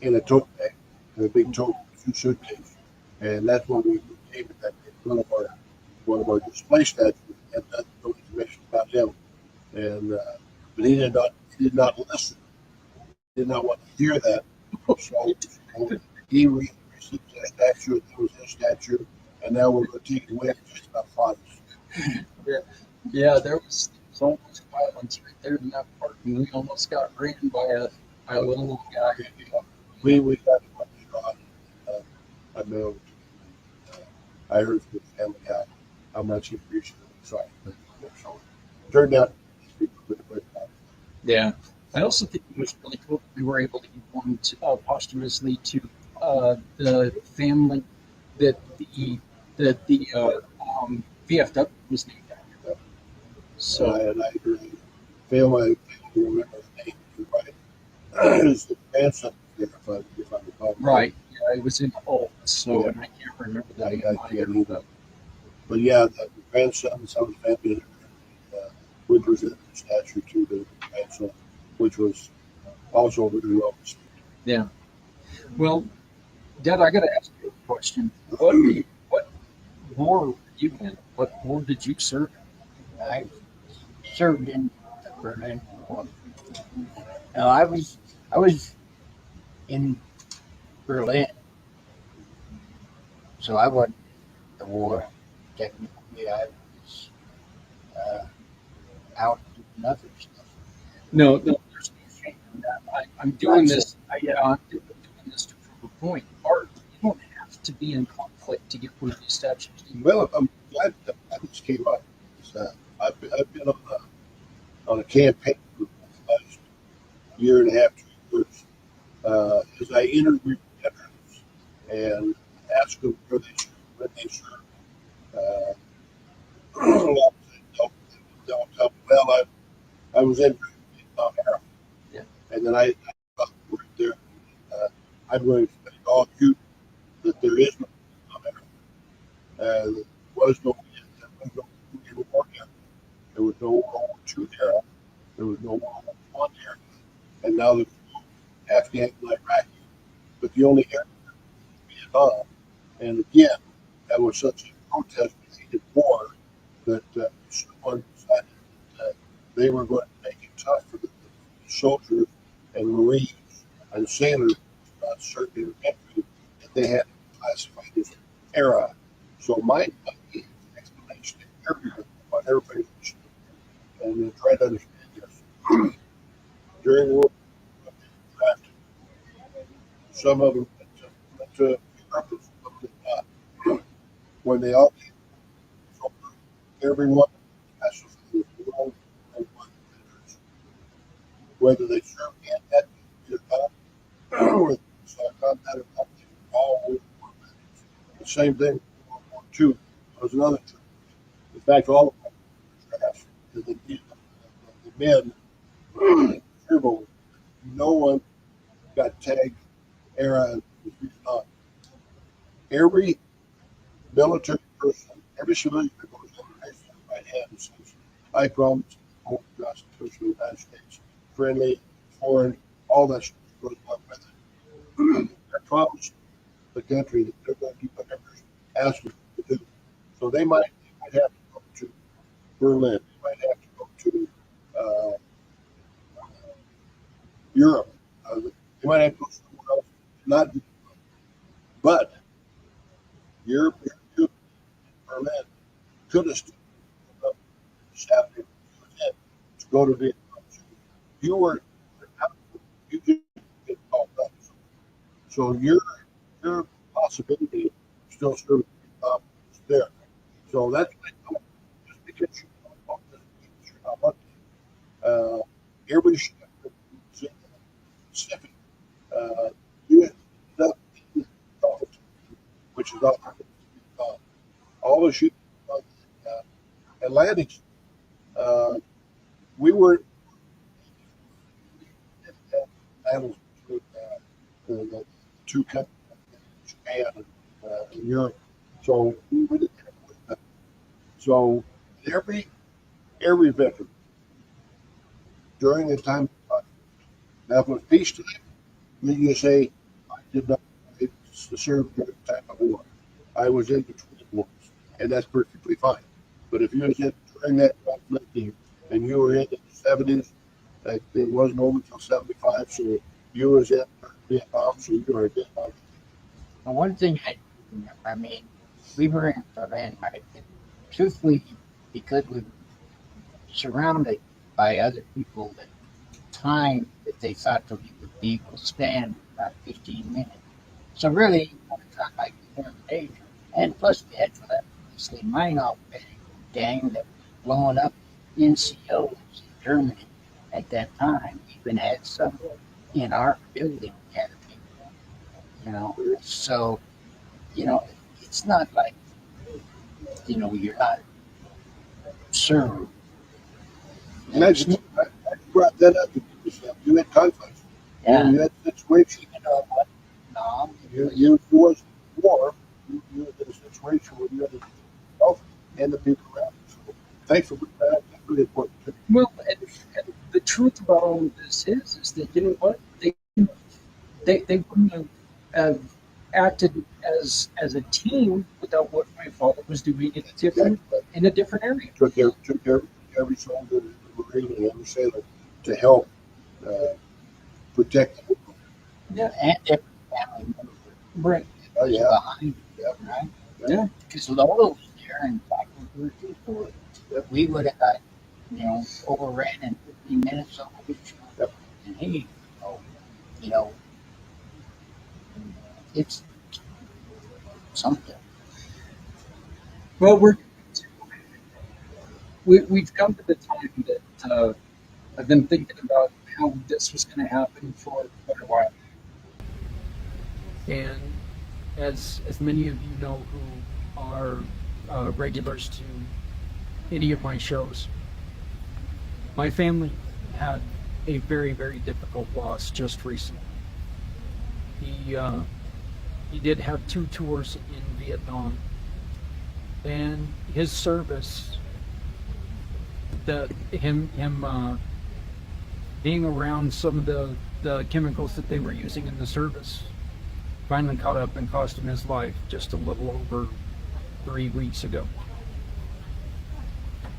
in a tote bag, in a big tote suitcase, and that's when we gave it that one of our display statues, and that's no information about him. And but he did not listen, did not want to hear that. So he received that statue. It was his statue, and now we're going to take it away in just about 5 minutes. Yeah, there was almost violence right there in that park, and we almost got ran by a little guy. We got him on the shot. I know. I heard from the family how much he appreciated it. So it turned out to be pretty good. Yeah. I also think it was really cool that we were able to give one posthumously to the family that the VFW was named after. So And I really fail to remember the name. You're right. It's the grandson, if I recall. right, yeah, it was in Hull, so Yeah. and I can't remember the I name can't either. either. But yeah, the grandson, some of the family would present the statue to the grandson, which was also really well received. Yeah. Well, Dad, I got to ask you a question. What war were you in? What war did you serve in? I served in the Berlin War. No, I was in Berlin, so I wasn't in the war. Technically, I was out doing other stuff. No, there's no shame in that. I'm doing this. I'm doing this to prove a point. Art, you don't have to be in conflict to get one of these statues. Well, I'm glad that this came up. I've been on a campaign for the last year and a half, 2 years, as I interview veterans and ask them where they serve, when they serve. They'll tell me, well, I was in Vietnam era. Yeah. And then I right there. I'm going to say to all you that there is no Vietnam era. There was no Vietnam War era. There was no World War II era. There was no World War I era. And now there's no Afghan and Iraqi. But the only era is Vietnam. And again, that was such a protest defeated war that someone decided that they were going to make it tough for the soldiers and Marines and sailors about certain infantry that they had to be classified as era. So my explanation to everyone about everybody and then try to understand this. During World War II, drafted. Some of them went to Europe, some did not. When they all came, so everyone has to do world and one leaders. Whether they served in that Vietnam or they saw combat or not, they were all World War veterans. The same thing with World War II. There was another truth. In fact, all of them were drafted because they needed them. They men, turbo, no one got tagged era. Every military person, every civilian that goes in raise their right hand and says, I promise to uphold the Constitution of the United States, friendly, foreign, all that stuff goes along with it. I promise the country that they're going to do whatever asked them to do. So they might have to go to Berlin, they might have to go to Europe, they might have to go somewhere else, not, but Europe, Berlin could have stood up, stabbed him to go to Vietnam. You were, you could get called up. So your possibility of still serving is there. So that's just because you're not lucky. Every ship Pacific, US, which is all the ships on the Atlantic. We were battles with the two countries, Japan and Europe. So we were the so every veteran during the time now if it was peacetime, then you say I did not serve during the time of war. I was in between wars, and that's perfectly fine. But if you was in during that conflict and you were in the 70s, it wasn't over until 75, so you was in Vietnam, so you were in Vietnam. Now, one thing I mean, we were in Berlin, right? Truthfully, because we were surrounded by other people, the time that they thought that we would be will stand about 15 minutes. So really, it's not like we were in danger. And plus, we had that mostly mine operating gang that was blowing up NCOs in Germany at that time. We even had some in our building academy, you know. So, you know, it's not like, you know, you're not served. And I brought that up because you had conflicts. Yeah. You had situations. You know what? No, You was war. You were in a situation where you had to yourself and the people around you. So thanks for bringing that up. That's really important too. Well, and the truth about all of this is that, you know what, they wouldn't have acted as a team without what my father was doing in a different area. Took every soldier, Marine, and every sailor to help protect them. yeah, and every family member Right. Oh yeah. behind Yeah. it, right? Yeah. Because Lola was there, and back when we were people, we would have got, you know, overran in 15 minutes on each other. Yep. And he, you know, it's something. Well, we've come to the time that I've been thinking about how this was going to happen for quite a while. And as many of you know who are regulars to any of my shows, my family had a very, very difficult loss just recently. He did have 2 tours in Vietnam, and his service, him being around some of the chemicals that they were using in the service, finally caught up and cost him his life just a little over 3 weeks ago.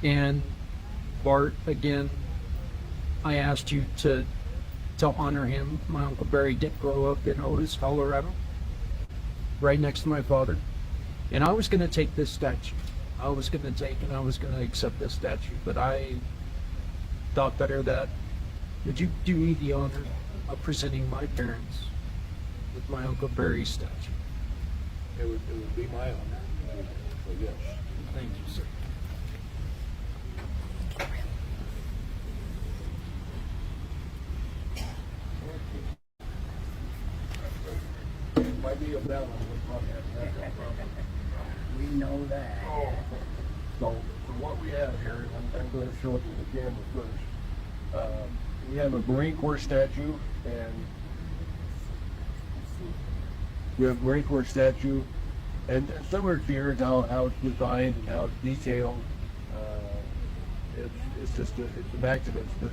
And Bart, again, I asked you to honor him. My Uncle Barry did grow up in Otis, Colorado, right next to my father. And I was going to take this statue. I was going to accept this statue. But I thought better that, would you do me the honor of presenting my parents with my Uncle Barry's statue? It would be my honor. So yes. Thank you, sir. Might be a balance. We know that. So what we have here, I'm going to show it to the camera first. We have a Marine Corps statue, and we have a Marine Corps statue, and similar to yours, how it's designed and how it's detailed. It's just it's immaculate. But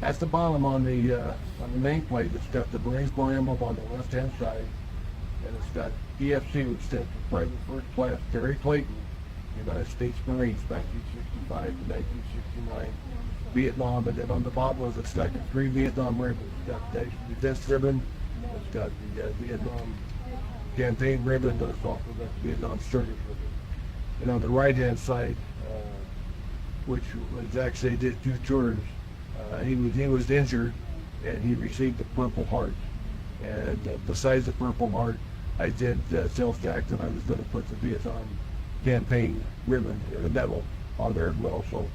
at the bottom on the nameplate, it's got the Marine Corps emblem on the left-hand side, and it's got EFC, which stands for Private First Class Terry Clayton, United States Marines, 1965 to 1969, Vietnam. And then on the bottom of it's got the 3 Vietnam ribbons. It's got the defense ribbon, it's got the Vietnam campaign ribbon, but it's also got the Vietnam service ribbon. And on the right-hand side, which was actually did 2 tours, he was injured, and he received the Purple Heart. And besides the Purple Heart, I did tell Jack that I was going to put the Vietnam campaign ribbon and the medal on there as well. So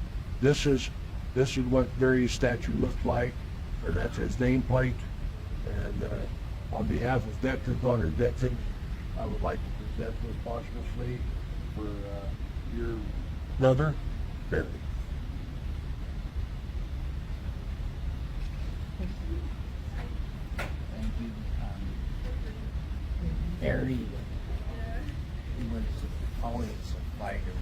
this is what Barry's statue looks like, or that's his nameplate. And on behalf of veterans, honored veterans, I would like to present this posthumously for your brother, Barry. Thank you. Barry was always a fighter.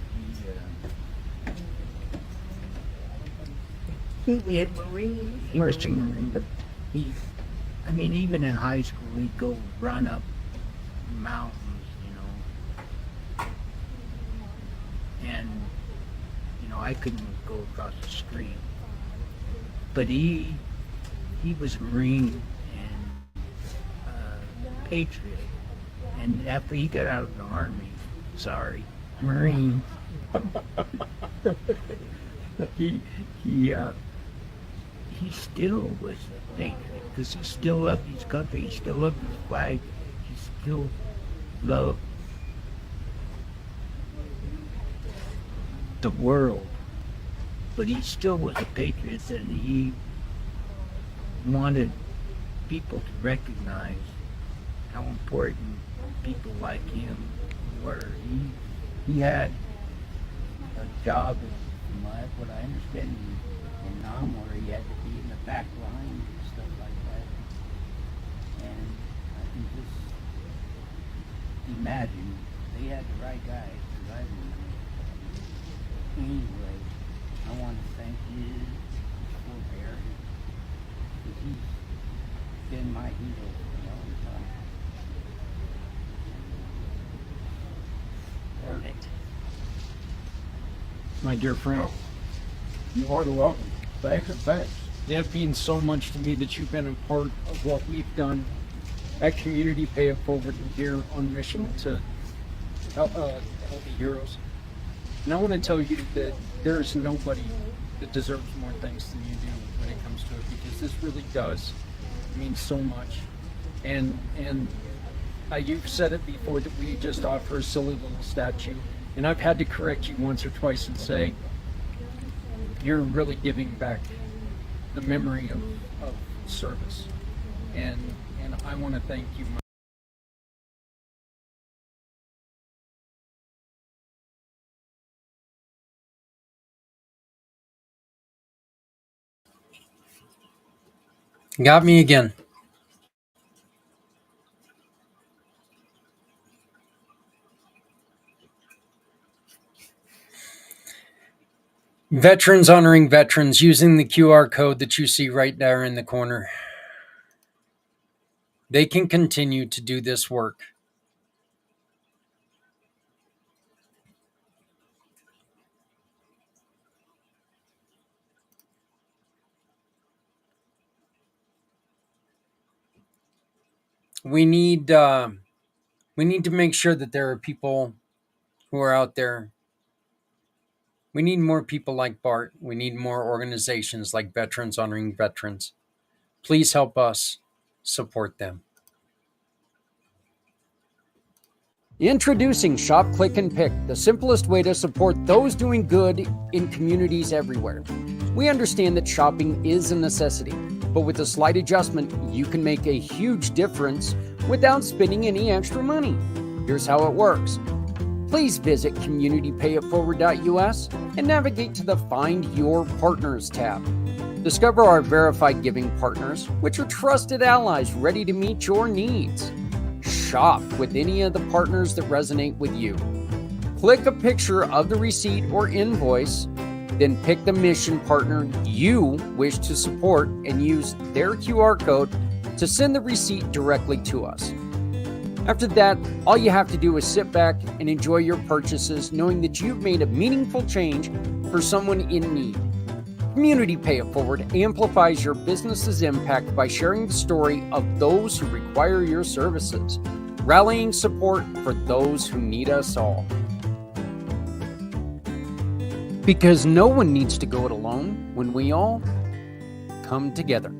He had Marine, Merchant Marine, but even in high school, he'd go run up mountains, and, I couldn't go across the street. But he was a Marine and patriot. And after he got out of the Army, Marine, he still was a patriot, because he still loved his country, he still loved his flag, he still loved the world. But he still was a patriot, and he wanted people to recognize how important people like him were. He had a job, from what I understand, in Nam, where he had to be in the back line and stuff like that. And I can just imagine they had the right guy driving them. Anyway, I want to thank you for Barry, because he's been my hero for a long time. Perfect. My dear friend, You are welcome. Thanks. that means so much to me that you've been a part of what we've done at Community Pay It Forward here on mission to help the heroes. And I want to tell you that there is nobody that deserves more thanks than you do when it comes to it, because this really does mean so much. And you've said it before that we just offer a silly little statue, and I've had to correct you once or twice and say you're really giving back the memory of service, and I want to thank you. Got me again. Veterans honoring veterans using the QR code that you see right there in the corner. They can continue to do this work. We need to make sure that there are people who are out there. We need more people like Bart. We need more organizations like Veterans Honoring Veterans. Please help us support them. Introducing Shop, Click, and Pick, the simplest way to support those doing good in communities everywhere. We understand that shopping is a necessity, but with a slight adjustment, you can make a huge difference without spending any extra money. Here's how it works. Please visit communitypayitforward.us and navigate to the Find Your Partners tab. Discover our verified giving partners, which are trusted allies ready to meet your needs. Shop with any of the partners that resonate with you. Click a picture of the receipt or invoice, then pick the mission partner you wish to support and use their QR code to send the receipt directly to us. After that, all you have to do is sit back and enjoy your purchases, knowing that you've made a meaningful change for someone in need. Community Pay It Forward amplifies your business's impact by sharing the story of those who require your services, rallying support for those who need us all. Because no one needs to go it alone when we all come together.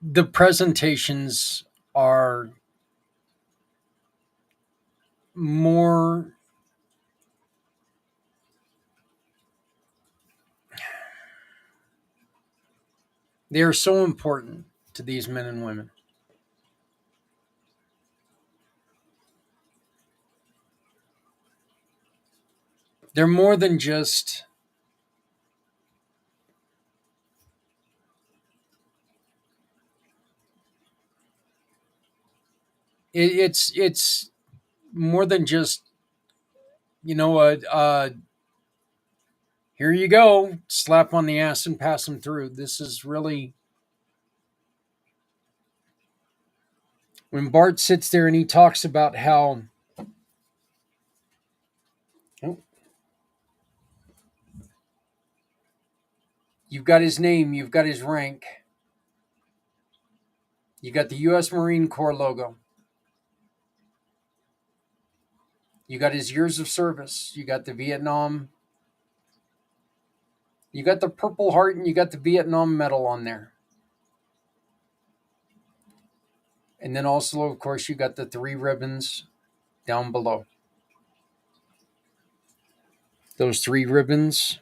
The presentations are more they are so important to these men and women. They're more than just it's more than just, here you go, slap on the ass and pass them through. This is really, when Bart sits there and he talks about how, you've got his name, you've got his rank, you got the U.S. Marine Corps logo, you got his years of service, you got the Vietnam, you got the Purple Heart, and you got the Vietnam Medal on there. And then also, of course, you got the 3 ribbons down below. Those 3 ribbons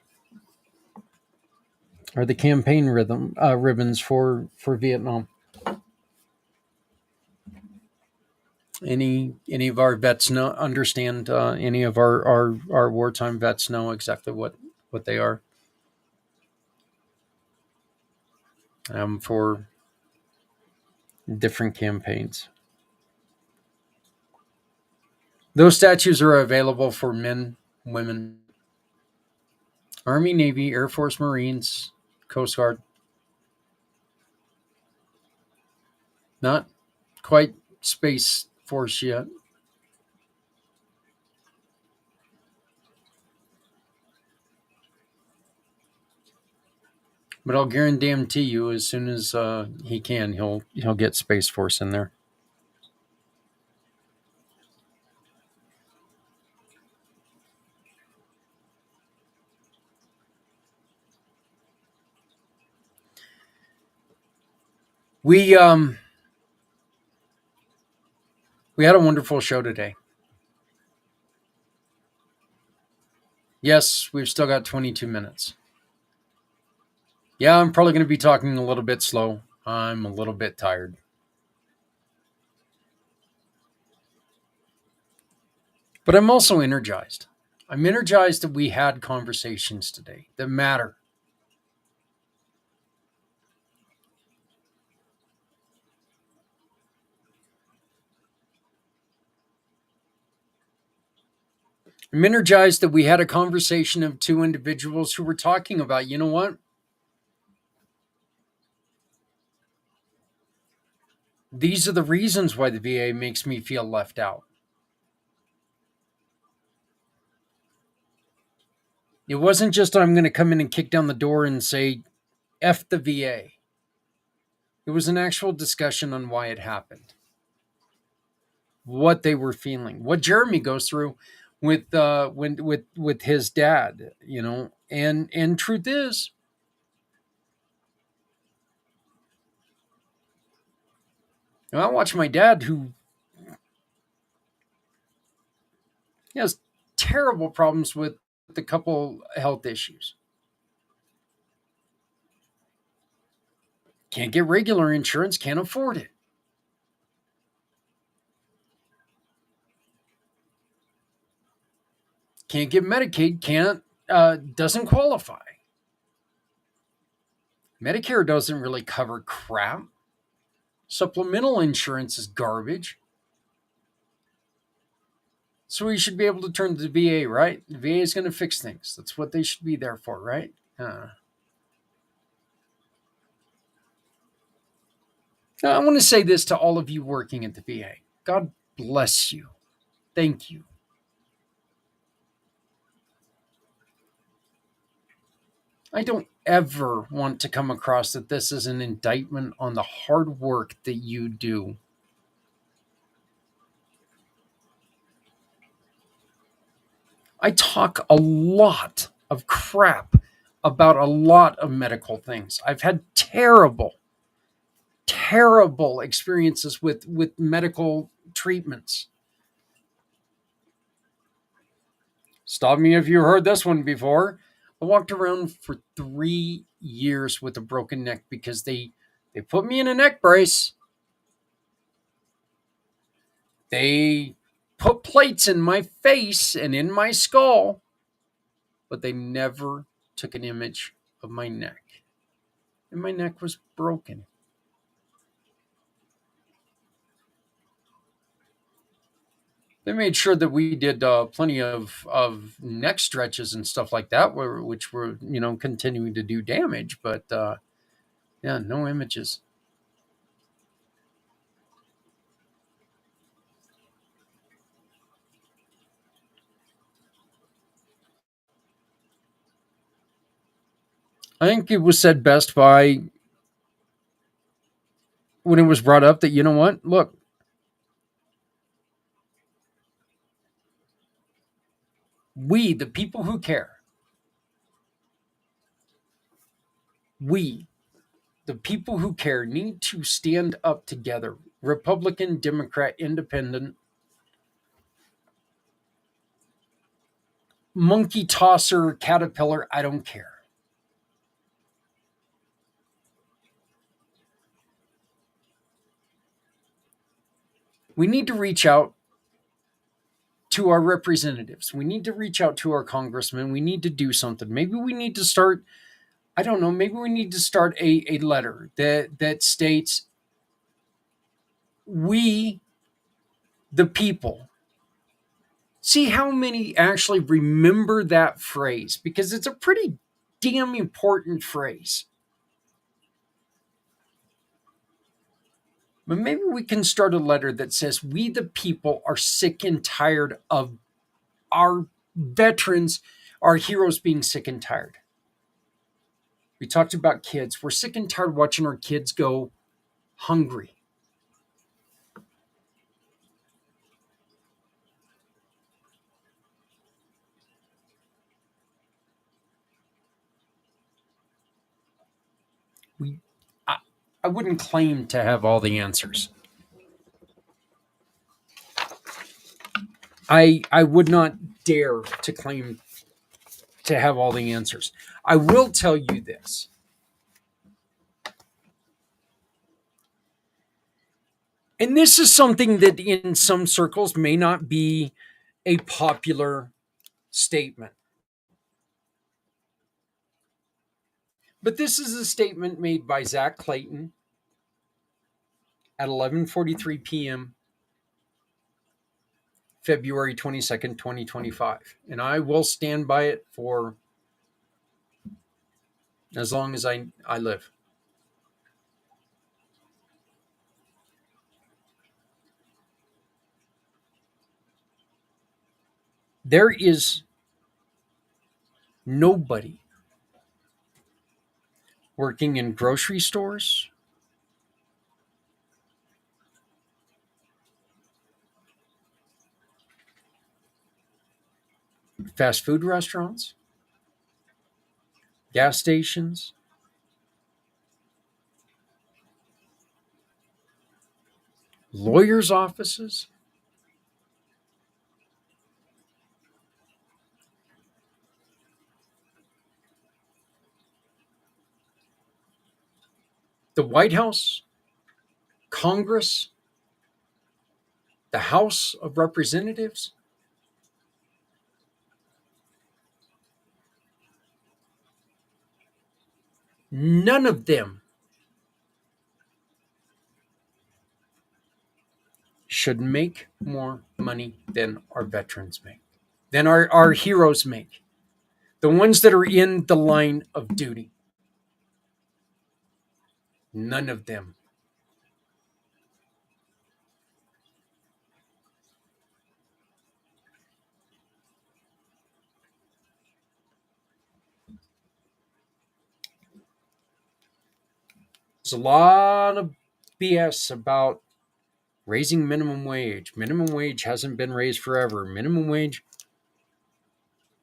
are the campaign ribbons for Vietnam. Any of our vets understand? Any of our wartime vets know exactly what they are. For different campaigns. Those statues are available for men, women, Army, Navy, Air Force, Marines, Coast Guard. Not quite Space Force yet, But I'll guarantee you, as soon as he can, he'll get Space Force in there. We had a wonderful show today. Yes, we've still got 22 minutes. Yeah, I'm probably going to be talking a little bit slow. I'm a little bit tired. But I'm also energized. I'm energized that we had conversations today that matter. I'm energized that we had a conversation of two individuals who were talking about, you know what? These are the reasons why the VA makes me feel left out. It wasn't just I'm going to come in and kick down the door and say, F the VA. It was an actual discussion on why it happened, what they were feeling, what Jeremy goes through with his dad, you know, and truth is, I watch my dad, who has terrible problems with a couple health issues. Can't get regular insurance, can't afford it. Can't get Medicaid, doesn't qualify. Medicare doesn't really cover crap. Supplemental insurance is garbage. So we should be able to turn to the VA, right? The VA is going to fix things. That's what they should be there for, right? I want to say this to all of you working at the VA. God bless you. Thank you. I don't ever want to come across that this is an indictment on the hard work that you do. I talk a lot of crap about a lot of medical things. I've had terrible experiences with medical treatments. Stop me if you heard this one before. I walked around for 3 years with a broken neck because they put me in a neck brace. They put plates in my face and in my skull, but they never took an image of my neck. And my neck was broken. They made sure that we did plenty of neck stretches and stuff like that, which were, continuing to do damage. But yeah, no images. I think it was said best by, when it was brought up, that, you know what, look, we, the people who care, the people who care, need to stand up together. Republican, Democrat, Independent, monkey tosser, caterpillar, I don't care. We need to reach out to our representatives. We need to reach out to our congressmen. We need to do something. Maybe we need to start, I don't know, maybe we need to start a letter that states, we, the people. See how many actually remember that phrase, because it's a pretty damn important phrase. But maybe we can start a letter that says, we, the people, are sick and tired of our veterans, our heroes being sick and tired. We talked about kids. We're sick and tired watching our kids go hungry. I wouldn't claim to have all the answers. I would not dare to claim to have all the answers. I will tell you this. And this is something that in some circles may not be a popular statement. But this is a statement made by Zach Clayton at 11:43 p.m. February 22nd, 2025. And I will stand by it for as long as I live. There is nobody working in grocery stores, fast food restaurants, gas stations, lawyers' offices, the White House, Congress, the House of Representatives. None of them should make more money than our veterans make, than our heroes make, the ones that are in the line of duty. None of them. There's a lot of BS about raising minimum wage. Minimum wage hasn't been raised forever. Minimum wage,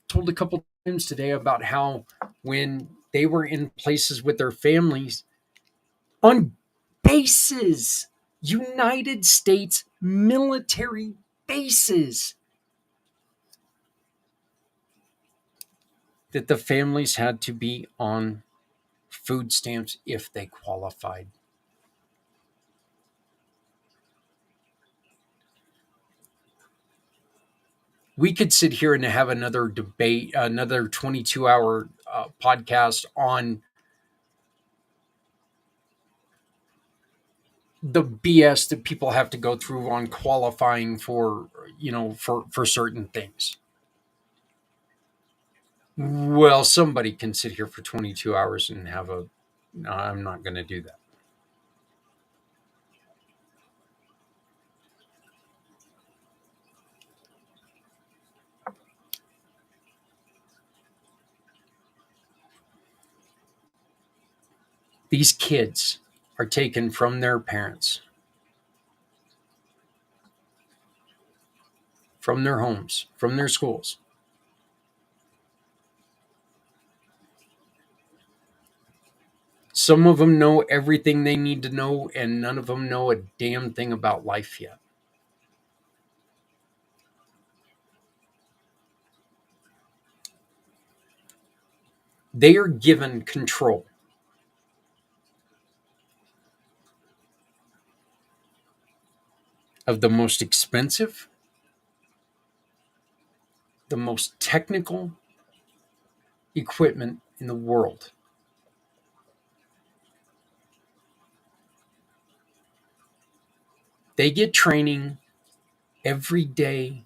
told a couple times today about how when they were in places with their families on bases, United States military bases, that the families had to be on food stamps if they qualified. We could sit here and have another debate, another 22-hour podcast on the BS that people have to go through on qualifying for, for certain things. Well, somebody can sit here for 22 hours and have a, no, I'm not going to do that. These kids are taken from their parents, from their homes, from their schools. Some of them know everything they need to know, and none of them know a damn thing about life yet. They are given control of the most expensive, the most technical equipment in the world. They get training every day,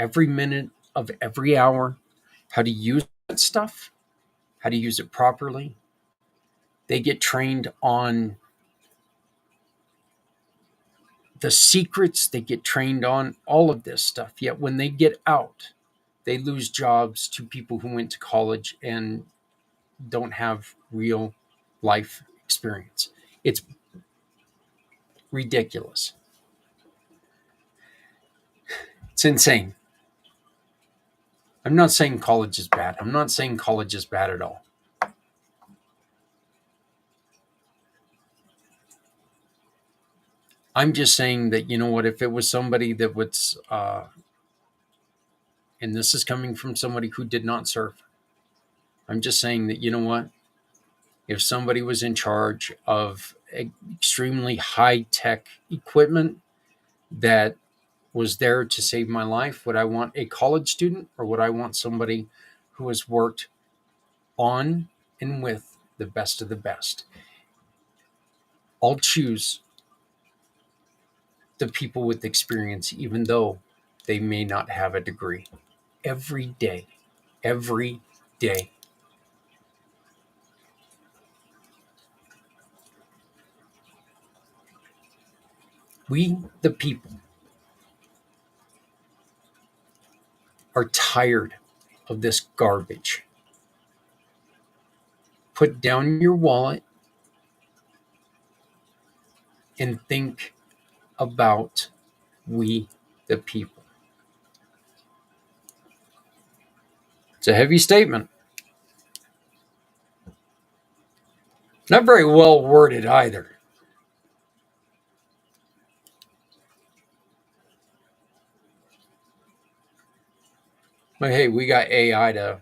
every minute of every hour, how to use that stuff, how to use it properly. They get trained on the secrets. They get trained on all of this stuff. Yet when they get out, they lose jobs to people who went to college and don't have real life experience. It's ridiculous. It's insane. I'm not saying college is bad. I'm not saying college is bad at all. I'm just saying that, you know what, if it was somebody that was, and this is coming from somebody who did not serve, I'm just saying that, you know what, if somebody was in charge of extremely high-tech equipment that was there to save my life, would I want a college student or would I want somebody who has worked on and with the best of the best? I'll choose the people with experience, even though they may not have a degree. Every day. Every day. We, the people, are tired of this garbage. Put down your wallet and think about we, the people. It's a heavy statement. Not very well worded either. But hey, we got AI to,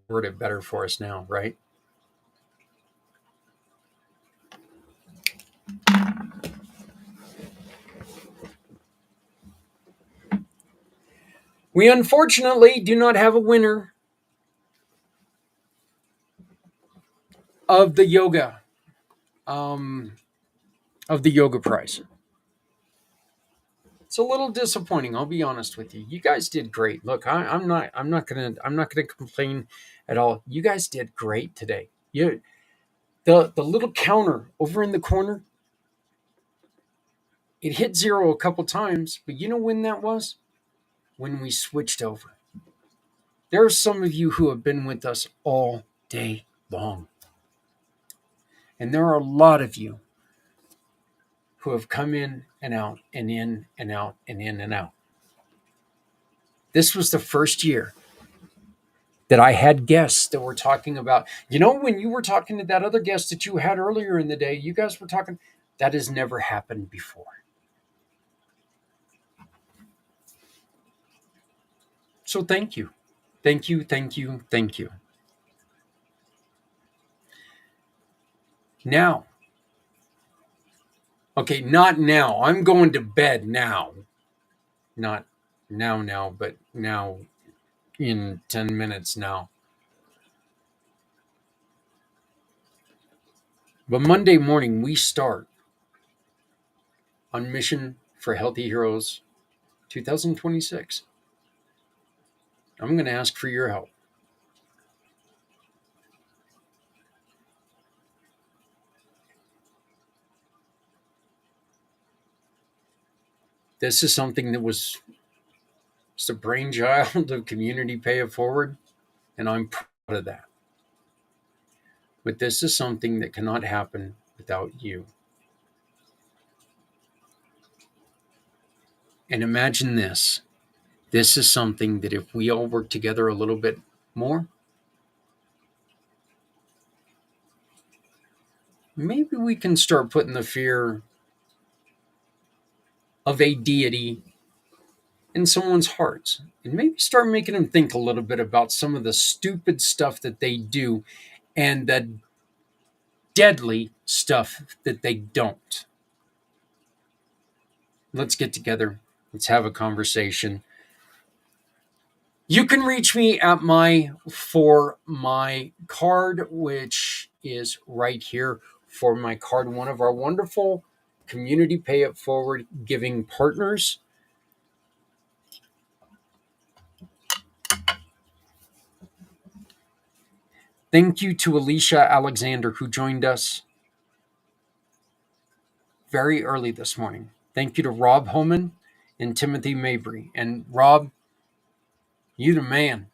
word it better for us now, right? We unfortunately do not have a winner of the yoga, prize. It's a little disappointing. I'll be honest with you. You guys did great. Look, I'm not gonna complain at all. You guys did great today. The little counter over in the corner, it hit 0 a couple times, but you know when that was? When we switched over. There are some of you who have been with us all day long. And there are a lot of you who have come in and out and in and out and in and out. This was the first year that I had guests that were talking about, when you were talking to that other guest that you had earlier in the day, you guys were talking, that has never happened before. So thank you. Thank you, thank you, thank you. Now, okay, not now. I'm going to bed now. Not now, but now in 10 minutes now. But Monday morning, we start on Mission for Healthy Heroes 2026. I'm going to ask for your help. This is something that was the brainchild of Community Pay It Forward, and I'm proud of that. But this is something that cannot happen without you. And imagine this. This is something that if we all work together a little bit more, maybe we can start putting the fear of a deity in someone's hearts and maybe start making them think a little bit about some of the stupid stuff that they do and the deadly stuff that they don't. Let's get together. Let's have a conversation. You can reach me at my card, which is right here. For my card, one of our wonderful Community Pay It Forward giving partners. Thank you to Alicia Alexander, who joined us very early this morning. Thank you to Rob Homan and Timothy Mabry. And Rob, you the man.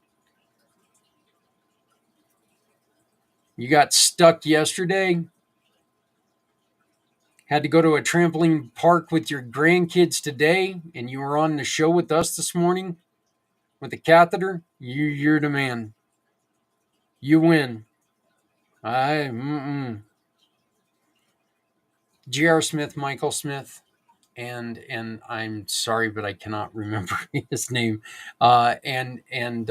You got stuck yesterday, had to go to a trampoline park with your grandkids today, and you were on the show with us this morning with a catheter. You're the man. You win. J.R. Smith, Michael Smith, and I'm sorry, but I cannot remember his name. And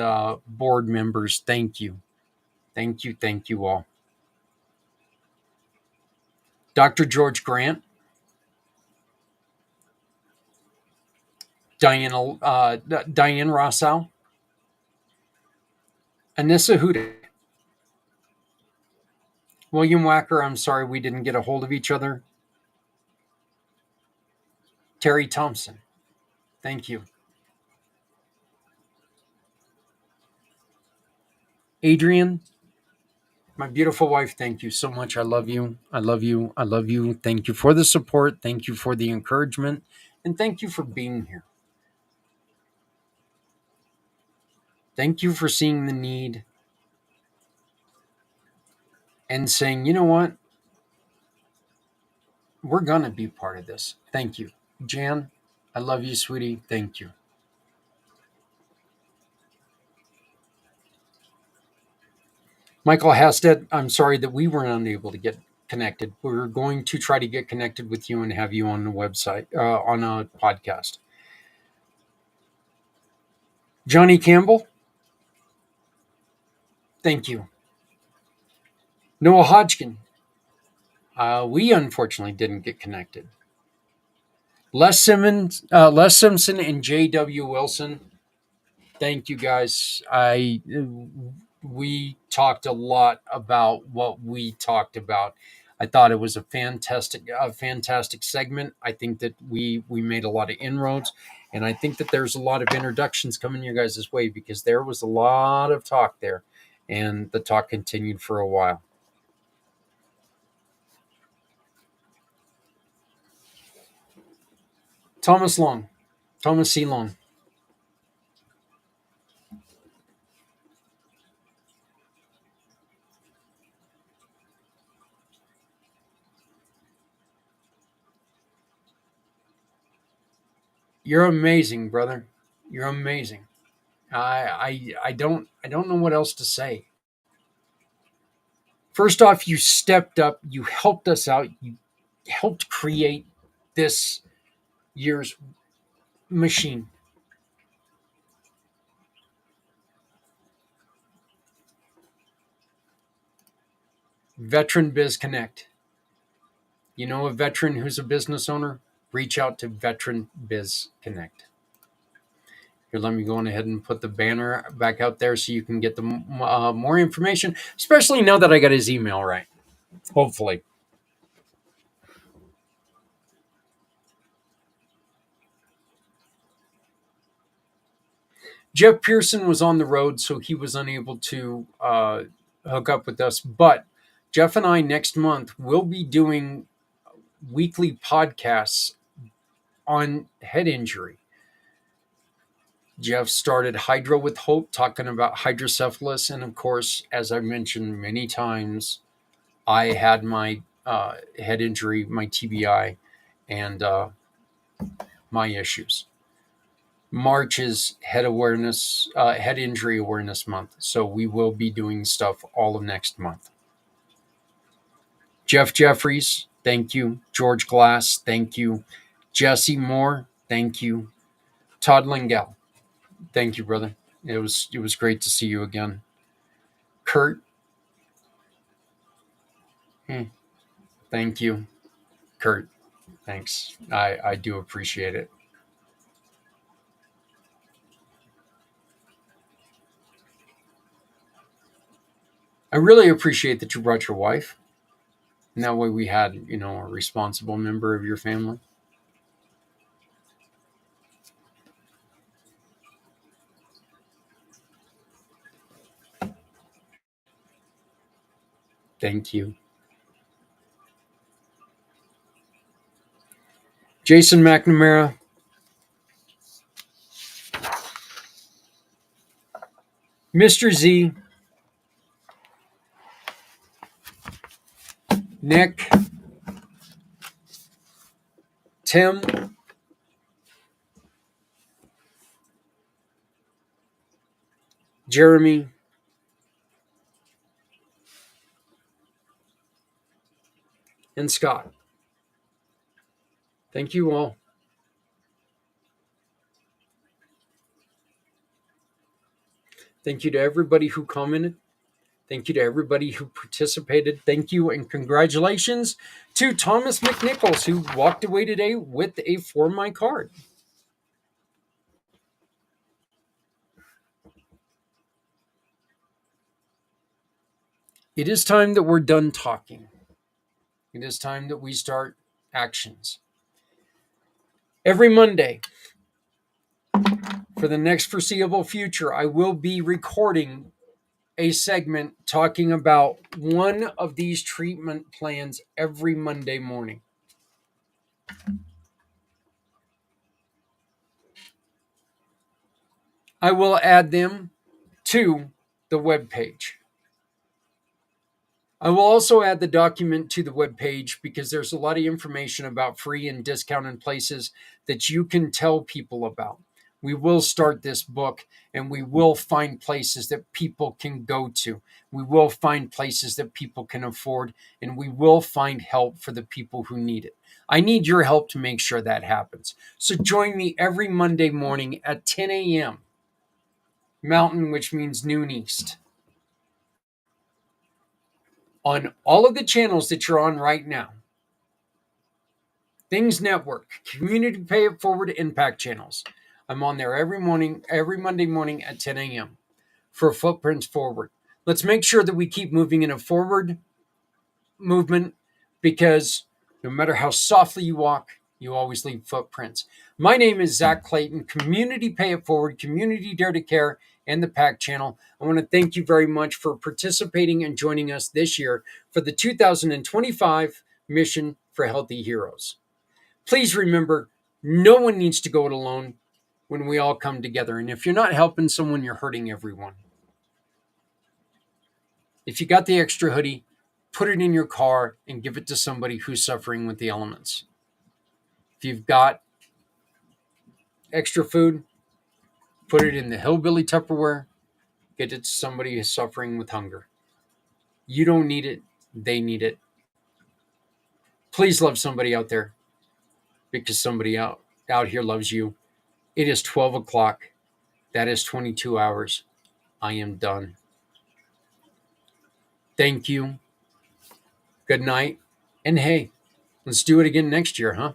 board members, thank you all. Dr. George Grant, Diane Rossau, Anissa Huda, William Wacker. I'm sorry we didn't get a hold of each other. Terry Thompson, thank you. Adrian, my beautiful wife, thank you so much. I love you. I love you. I love you. Thank you for the support. Thank you for the encouragement. And thank you for being here. Thank you for seeing the need and saying, you know what? We're going to be part of this. Thank you. Jan, I love you, sweetie. Thank you. Michael Hasted, I'm sorry that we were unable to get connected. We're going to try to get connected with you and have you on the website, on a podcast. Johnny Campbell, thank you. Noah Hodgkin, we unfortunately didn't get connected. Les Simpson, and J.W. Wilson, thank you guys. We talked a lot about what we talked about. I thought it was a fantastic segment. I think that we made a lot of inroads, and I think that there's a lot of introductions coming your guys' way because there was a lot of talk there, and the talk continued for a while. Thomas C. Long. You're amazing, brother. You're amazing. I don't know what else to say. First off, you stepped up. You helped us out. You helped create this year's machine. Veteran Biz Connect. You know a veteran who's a business owner? Reach out to Veteran Biz Connect. Here, let me go on ahead and put the banner back out there so you can get the more information, especially now that I got his email right. Hopefully. Jeff Pearson was on the road, so he was unable to hook up with us. But Jeff and I next month will be doing weekly podcasts on head injury. Jeff started Hydro with Hope, talking about hydrocephalus. And of course, as I mentioned many times, I had my head injury, my TBI, and my issues. March is head injury awareness month. So we will be doing stuff all of next month. Jeff Jeffries, thank you. George Glass, thank you. Jesse Moore, thank you. Todd Lingell, thank you, brother. It was great to see you again. Kurt, thank you. Kurt, thanks. I do appreciate it. I really appreciate that you brought your wife. And that way we had, a responsible member of your family. Thank you. Jason McNamara. Mr. Z. Nick, Tim, Jeremy, and Scott. Thank you all. Thank you to everybody who commented. Thank you to everybody who participated. Thank you and congratulations to Thomas McNichols, who walked away today with a For My card. It is time that we're done talking. It is time that we start actions. Every Monday, for the next foreseeable future, I will be recording a segment talking about one of these treatment plans every Monday morning. I will add them to the webpage. I will also add the document to the webpage because there's a lot of information about free and discounted places that you can tell people about. We will start this book and we will find places that people can go to. We will find places that people can afford, and we will find help for the people who need it. I need your help to make sure that happens. So join me every Monday morning at 10 a.m. Mountain, which means noon East, on all of the channels that you're on right now. Things Network, Community Pay It Forward, Impact channels. I'm on there every morning, every Monday morning at 10 a.m. for Footprints Forward. Let's make sure that we keep moving in a forward movement, because no matter how softly you walk, you always leave footprints. My name is Zach Clayton, Community Pay It Forward, Community Dare to Care, and the PAC channel. I want to thank you very much for participating and joining us this year for the 2025 Mission for Healthy Heroes. Please remember, no one needs to go it alone when we all come together. And if you're not helping someone, you're hurting everyone. If you got the extra hoodie, put it in your car and give it to somebody who's suffering with the elements. If you've got extra food, put it in the hillbilly Tupperware, get it to somebody who's suffering with hunger. You don't need it, they need it. Please love somebody out there, because somebody out here loves you. It is 12 o'clock. That is 22 hours. I am done. Thank you. Good night. And hey, let's do it again next year, huh?